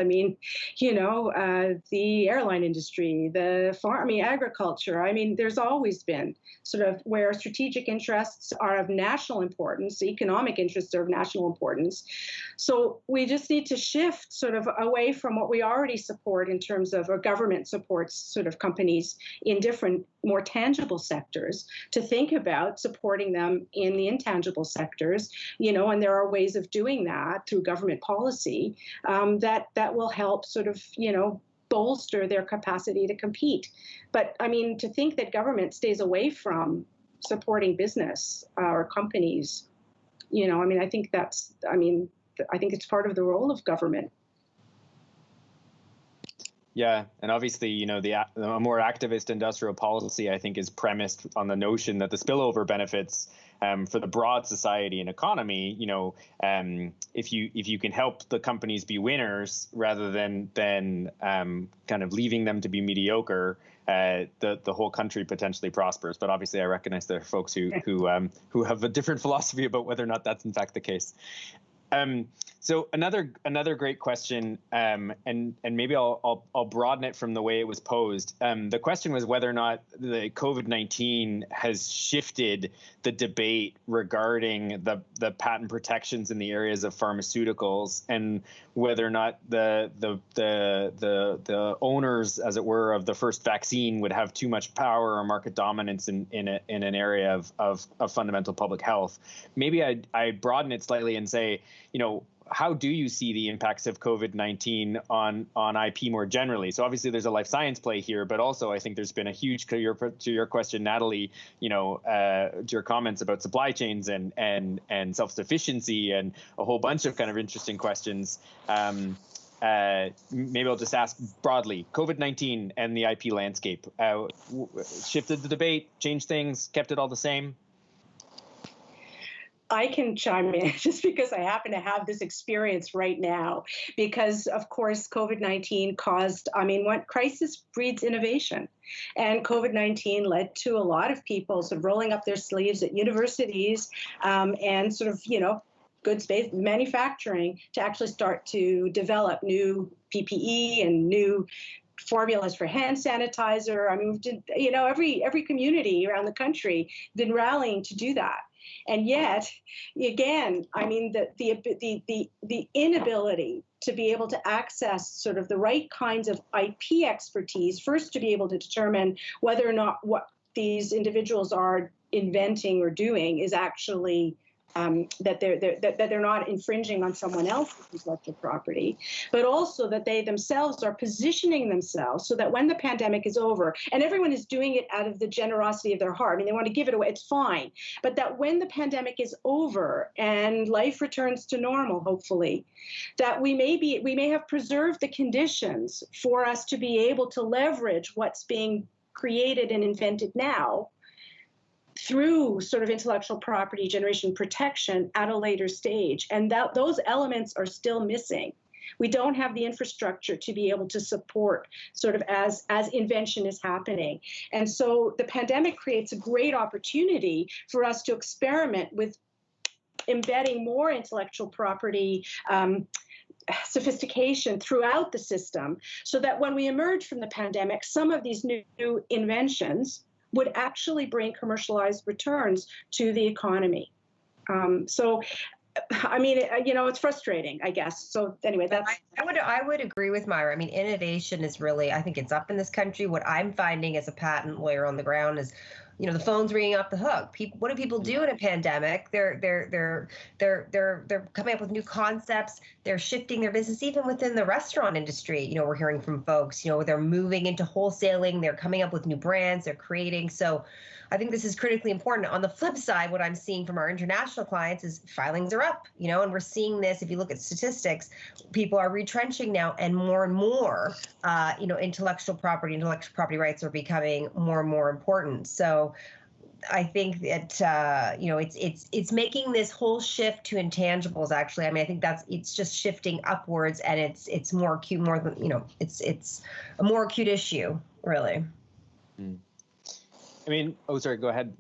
The airline industry, the farm, agriculture. There's always been sort of where strategic interests are of national importance, economic interests are of national importance. So we just need to shift sort of away from what we already support in terms of, or government supports sort of companies in different, more tangible sectors, to think about supporting them in the intangible sectors, and there are ways of doing that through government policy that will help sort of, bolster their capacity to compete. But to think that government stays away from supporting business or companies, I think I think it's part of the role of government. Yeah, and obviously, a more activist industrial policy, I think, is premised on the notion that the spillover benefits for the broad society and economy, if you can help the companies be winners rather than kind of leaving them to be mediocre, the whole country potentially prospers. But obviously, I recognize there are folks who have a different philosophy about whether or not that's in fact the case. So another great question, and maybe I'll broaden it from the way it was posed. The question was whether or not the COVID-19 has shifted the debate regarding the patent protections in the areas of pharmaceuticals, and whether or not the owners, as it were, of the first vaccine would have too much power or market dominance in an area of fundamental public health. Maybe I broaden it slightly and say, how do you see the impacts of COVID-19 on IP more generally? So obviously there's a life science play here, but also I think there's been a huge, to your question, Natalie, to your comments about supply chains and self-sufficiency and a whole bunch of kind of interesting questions. Maybe I'll just ask broadly, COVID-19 and the IP landscape, shifted the debate, changed things, kept it all the same? I can chime in just because I happen to have this experience right now, because of course COVID-19 caused, what crisis breeds innovation, and COVID-19 led to a lot of people sort of rolling up their sleeves at universities and sort of, goods-based manufacturing to actually start to develop new PPE and new formulas for hand sanitizer. Every community around the country been rallying to do that. And yet, again, the inability to be able to access sort of the right kinds of IP expertise, first to be able to determine whether or not what these individuals are inventing or doing is actually that they're not infringing on someone else's intellectual property, but also that they themselves are positioning themselves so that when the pandemic is over, and everyone is doing it out of the generosity of their heart, they want to give it away, it's fine, but that when the pandemic is over and life returns to normal, hopefully, that we may have preserved the conditions for us to be able to leverage what's being created and invented now through sort of intellectual property generation protection at a later stage. And those elements are still missing. We don't have the infrastructure to be able to support sort of as invention is happening. And so the pandemic creates a great opportunity for us to experiment with embedding more intellectual property sophistication throughout the system, so that when we emerge from the pandemic, some of these new inventions would actually bring commercialized returns to the economy. It's frustrating, I guess. So anyway, I would agree with Myra. Innovation is really, I think it's up in this country. What I'm finding as a patent lawyer on the ground is, the phone's ringing off the hook. What do people do in a pandemic? They're coming up with new concepts. They're shifting their business, even within the restaurant industry. We're hearing from folks, they're moving into wholesaling. They're coming up with new brands. They're creating. So I think this is critically important. On the flip side, what I'm seeing from our international clients is filings are up, and we're seeing this. If you look at statistics, people are retrenching now, and more, intellectual property rights are becoming more and more important. So I think that it's making this whole shift to intangibles. Actually, I think it's just shifting upwards, and it's more acute, it's a more acute issue, really. Sorry, go ahead,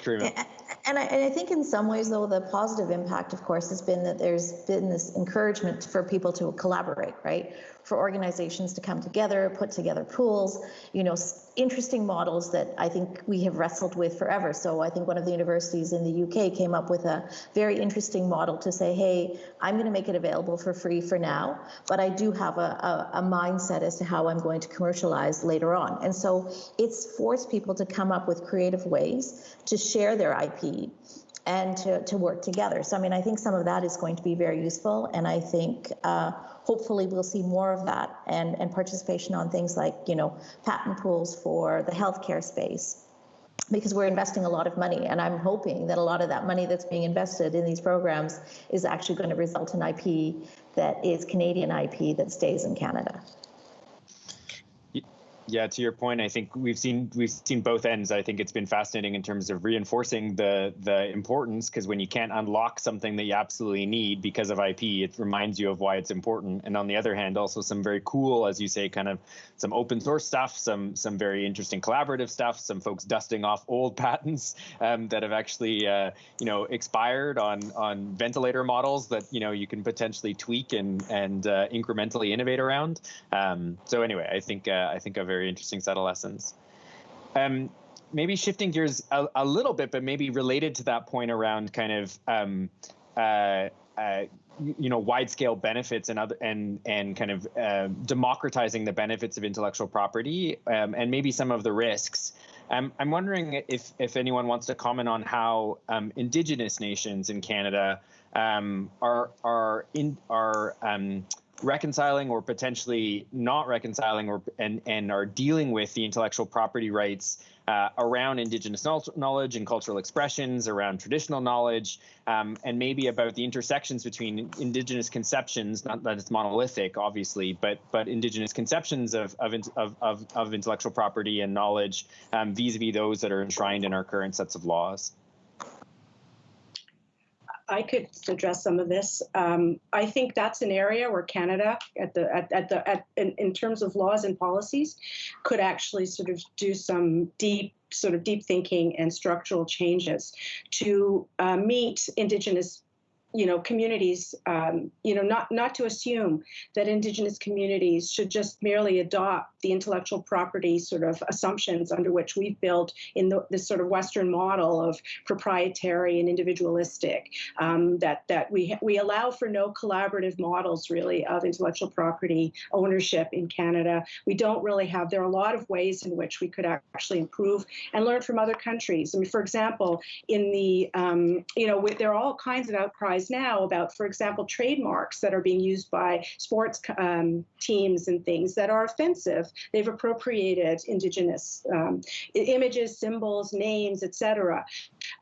Karima. And I think in some ways, though, the positive impact, of course, has been that there's been this encouragement for people to collaborate, right? For organizations to come together, put together pools, interesting models that I think we have wrestled with forever. So I think one of the universities in the UK came up with a very interesting model to say, hey, I'm going to make it available for free for now, but I do have a mindset as to how I'm going to commercialize later on. And so it's forced people to come up with creative ways to share their IP and to work together. So, I think some of that is going to be very useful. And I think hopefully we'll see more of that and participation on things like, patent pools for the healthcare space, because we're investing a lot of money. And I'm hoping that a lot of that money that's being invested in these programs is actually going to result in IP that is Canadian IP that stays in Canada. Yeah, to your point, I think we've seen both ends. I think it's been fascinating in terms of reinforcing the importance, because when you can't unlock something that you absolutely need because of IP, it reminds you of why it's important. And on the other hand, also some very cool, as you say, kind of some open source stuff, some very interesting collaborative stuff, some folks dusting off old patents that have actually expired on ventilator models that you can potentially tweak and incrementally innovate around. So anyway, I think a very interesting set of lessons. Maybe shifting gears a little bit, but maybe related to that point around kind of wide scale benefits and kind of democratizing the benefits of intellectual property and maybe some of the risks. I'm wondering if anyone wants to comment on how Indigenous nations in Canada are reconciling or potentially not reconciling and are dealing with the intellectual property rights around Indigenous knowledge and cultural expressions, around traditional knowledge, and maybe about the intersections between Indigenous conceptions, not that it's monolithic, obviously, but Indigenous conceptions of intellectual property and knowledge vis-a-vis those that are enshrined in our current sets of laws. I could address some of this. I think that's an area where Canada, in terms of laws and policies, could actually sort of do some deep thinking and structural changes to meet Indigenous communities, not to assume that Indigenous communities should just merely adopt the intellectual property sort of assumptions under which we've built in this sort of Western model of proprietary and individualistic, that we allow for no collaborative models really of intellectual property ownership in Canada. We don't really have, there are a lot of ways in which we could actually improve and learn from other countries. I mean, for example, in the, there are all kinds of outcries now about, for example, trademarks that are being used by sports teams and things that are offensive. They've appropriated Indigenous images, symbols, names, etc.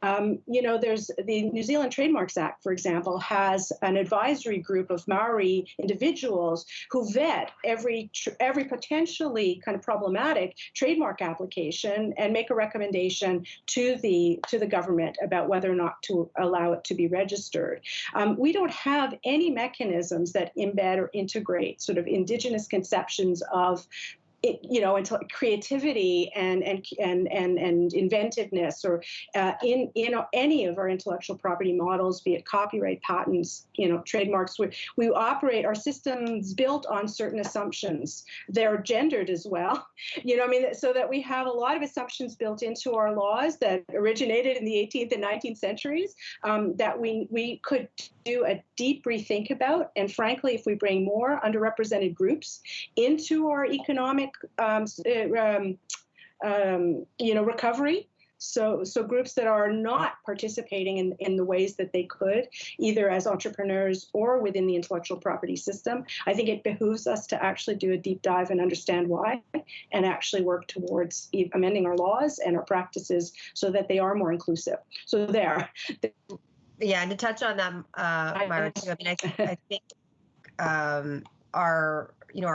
There's the New Zealand Trademarks Act, for example, has an advisory group of Maori individuals who vet every potentially kind of problematic trademark application and make a recommendation to the government about whether or not to allow it to be registered. We don't have any mechanisms that embed or integrate sort of Indigenous conceptions of into creativity and inventiveness, or in any of our intellectual property models, be it copyright, patents, trademarks. We operate our systems built on certain assumptions. They're gendered as well, so that we have a lot of assumptions built into our laws that originated in the 18th and 19th centuries that we could do a deep rethink about. And frankly, if we bring more underrepresented groups into our economic recovery, so groups that are not participating in the ways that they could, either as entrepreneurs or within the intellectual property system, I think it behooves us to actually do a deep dive and understand why, and actually work towards amending our laws and our practices so that they are more inclusive. So there. Yeah, and to touch on that, Myra, too, I mean, I think our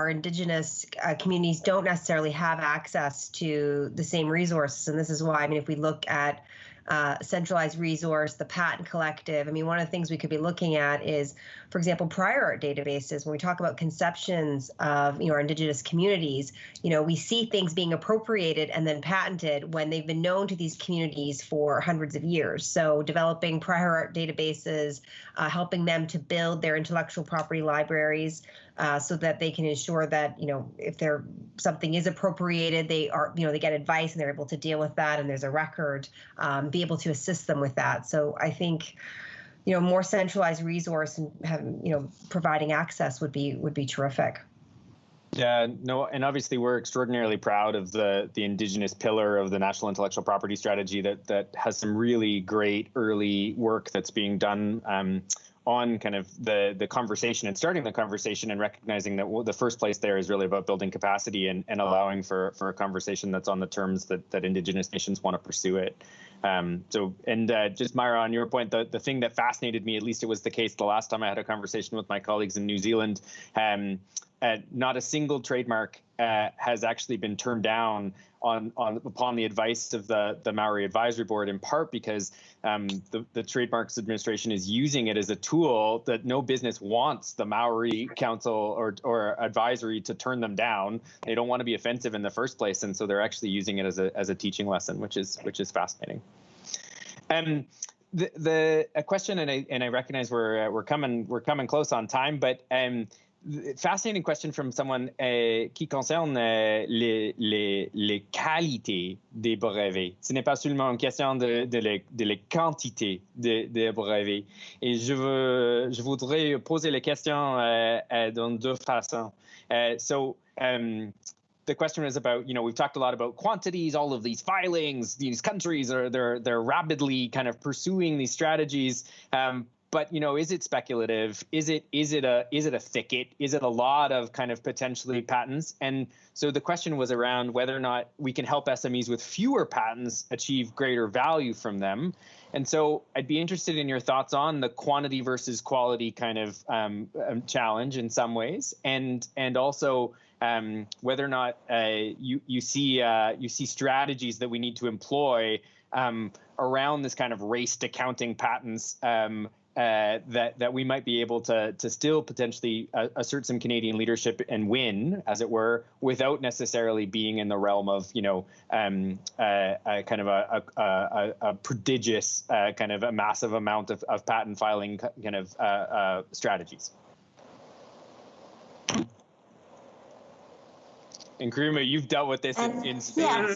Indigenous communities don't necessarily have access to the same resources, and this is why, I mean, if we look at centralized resource, the patent collective, I mean, one of the things we could be looking at is, for example, prior art databases. When we talk about conceptions of our Indigenous communities, we see things being appropriated and then patented when they've been known to these communities for hundreds of years. So developing prior art databases, helping them to build their intellectual property libraries, so that they can ensure that, if something is appropriated, they get advice and they're able to deal with that, and there's a record, be able to assist them with that. So I think, more centralized resource and providing access would be terrific. Yeah, no, and obviously we're extraordinarily proud of the Indigenous pillar of the National Intellectual Property Strategy that has some really great early work that's being done on kind of the conversation and starting the conversation, and recognizing that the first place there is really about building capacity and allowing for a conversation that's on the terms that Indigenous nations want to pursue it. Just Myra, on your point, the thing that fascinated me, at least it was the case the last time I had a conversation with my colleagues in New Zealand, not a single trademark has actually been turned down upon the advice of the Maori Advisory Board, in part because the Trademarks Administration is using it as a tool that no business wants the Maori Council or advisory to turn them down. They don't want to be offensive in the first place, and so they're actually using it as a teaching lesson, which is fascinating. A question, and I recognize we're coming close on time, but fascinating question from someone qui concerne les qualités des brevets. Ce n'est pas seulement une question de la quantité des brevets. Et je voudrais poser la question dans deux façons. The question is about, we've talked a lot about quantities, all of these filings, these countries they're rapidly kind of pursuing these strategies. but is it speculative? Is it a thicket? Is it a lot of kind of potentially patents? And so the question was around whether or not we can help SMEs with fewer patents achieve greater value from them. And so I'd be interested in your thoughts on the quantity versus quality kind of challenge in some ways, and also whether or not you see strategies that we need to employ around this kind of race to counting patents that we might be able to still potentially assert some Canadian leadership and win, as it were, without necessarily being in the realm of kind of a prodigious kind of a massive amount of patent filing kind of strategies. And Karima, you've dealt with this in spades. Yes,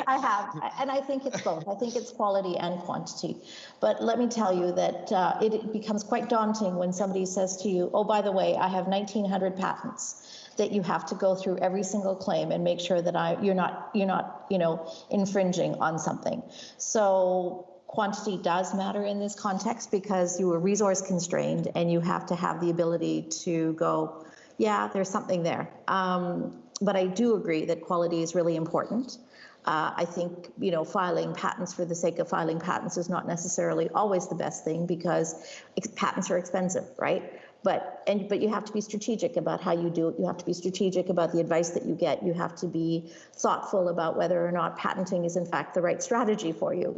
I have, and I think it's both. I think it's quality and quantity. But let me tell you that it becomes quite daunting when somebody says to you, "Oh, by the way, I have 1,900 patents that you have to go through every single claim and make sure that you're not infringing on something." So quantity does matter in this context because you are resource constrained and you have to have the ability to go, yeah, there's something there. But I do agree that quality is really important. I think, filing patents for the sake of filing patents is not necessarily always the best thing because patents are expensive, right? But you have to be strategic about how you do it. You have to be strategic about the advice that you get. You have to be thoughtful about whether or not patenting is in fact the right strategy for you.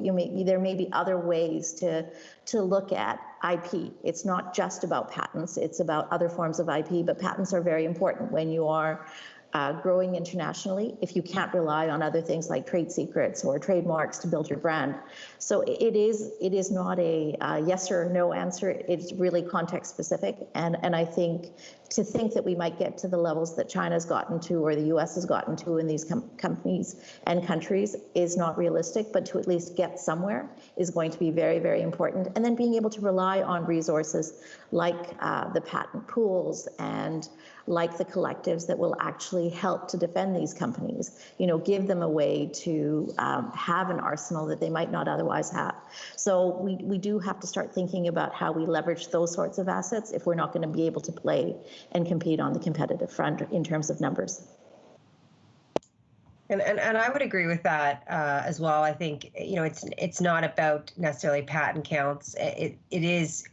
There may be other ways to look at IP. It's not just about patents. It's about other forms of IP, but patents are very important when you are growing internationally, if you can't rely on other things like trade secrets or trademarks to build your brand. So it is not a yes or no answer. It's really context specific. And I think to think that we might get to the levels that China's gotten to or the US has gotten to in these companies and countries is not realistic, but to at least get somewhere is going to be very, very important. And then being able to rely on resources like the patent pools and like the collectives that will actually help to defend these companies, give them a way to have an arsenal that they might not otherwise have. So we do have to start thinking about how we leverage those sorts of assets if we're not going to be able to play and compete on the competitive front in terms of numbers. And I would agree with that as well. I think, it's not about necessarily patent counts. It is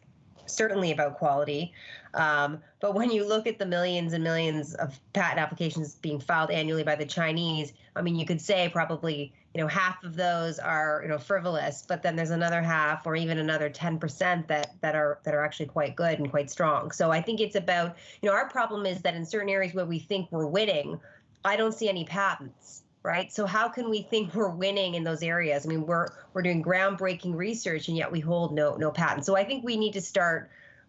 certainly about quality. But when you look at the millions and millions of patent applications being filed annually by the Chinese, you could say probably, half of those are, frivolous, but then there's another half or even another 10% that are actually quite good and quite strong. So I think it's about, our problem is that in certain areas where we think we're winning, I don't see any patents, right? So how can we think we're winning in those areas? We're doing groundbreaking research and yet we hold no patents. So I think we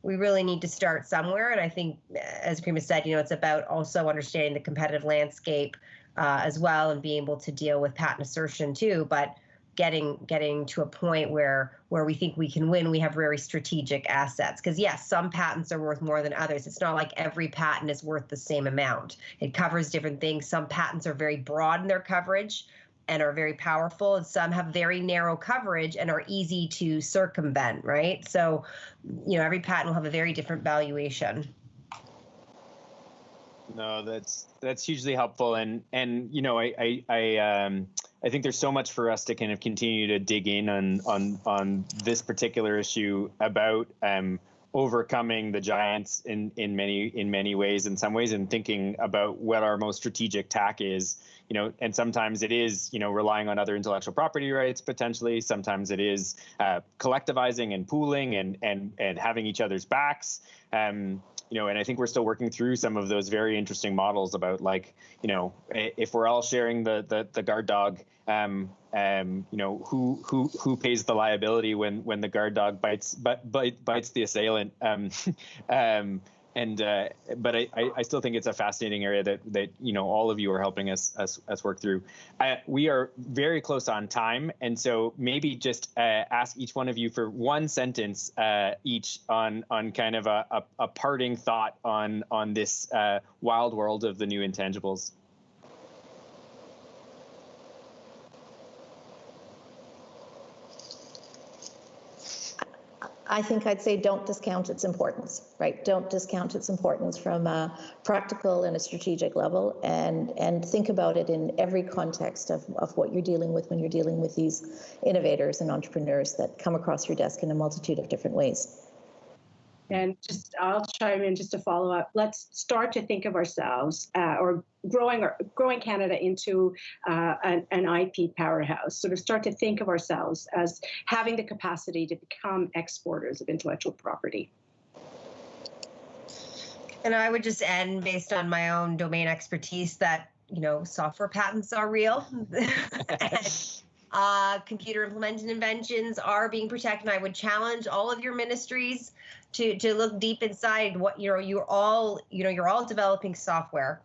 really need to start somewhere. And I think, as Karima said, it's about also understanding the competitive landscape as well and being able to deal with patent assertion too. But getting to a point where we think we can win, we have very strategic assets. Because yes, some patents are worth more than others. It's not like every patent is worth the same amount. It covers different things. Some patents are very broad in their coverage and are very powerful, and some have very narrow coverage and are easy to circumvent, right? So, every patent will have a very different valuation. No, that's hugely helpful, and I think there's so much for us to kind of continue to dig in on this particular issue about overcoming the giants in many ways, in some ways, and thinking about what our most strategic tack is. And sometimes it is, relying on other intellectual property rights potentially. Sometimes it is collectivizing and pooling and having each other's backs. And I think we're still working through some of those very interesting models about, like, if we're all sharing the guard dog, who pays the liability when the guard dog bites the assailant. But I still think it's a fascinating area that all of you are helping us work through. We are very close on time, and so maybe just ask each one of you for one sentence each on kind of a parting thought on this wild world of the new intangibles. I think I'd say don't discount its importance, right? Don't discount its importance from a practical and a strategic level, and think about it in every context of what you're dealing with when you're dealing with these innovators and entrepreneurs that come across your desk in a multitude of different ways. And I'll chime in just to follow up. Let's start to think of ourselves or growing Canada into an IP powerhouse. Sort of start to think of ourselves as having the capacity to become exporters of intellectual property. And I would just end based on my own domain expertise that, software patents are real. Computer implemented inventions are being protected. And I would challenge all of your ministries to look deep inside what you're all developing software.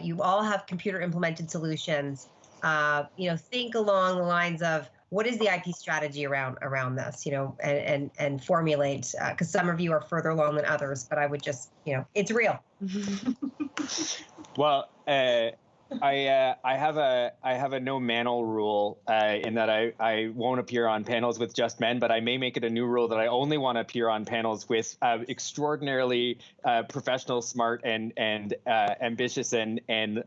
You all have computer implemented solutions. Think along the lines of what is the IP strategy around this, and formulate, because some of you are further along than others, but I would just, it's real. Well, I have a no manel rule in that I won't appear on panels with just men, but I may make it a new rule that I only want to appear on panels with extraordinarily professional, smart, and ambitious and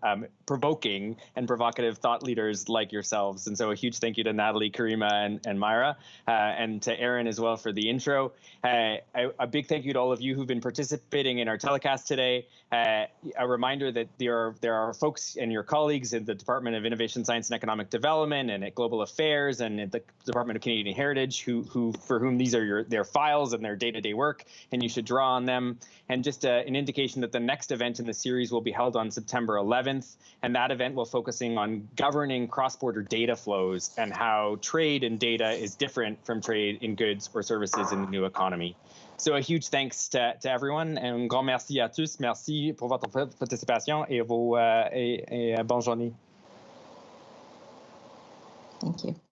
provoking and provocative thought leaders like yourselves. And so a huge thank you to Natalie, Karima, and Myra, and to Aaron as well for the intro. A big thank you to all of you who've been participating in our telecast today. A reminder that there are folks and your colleagues in the Department of Innovation, Science and Economic Development and at Global Affairs and at the Department of Canadian Heritage for whom these are their files and their day-to-day work, and you should draw on them. And just an indication that the next event in the series will be held on September 11th, and that event will focusing on governing cross-border data flows and how trade in data is different from trade in goods or services in the new economy. So a huge thanks to everyone, et un grand merci à tous. Merci pour votre participation et bonne journée. Thank you.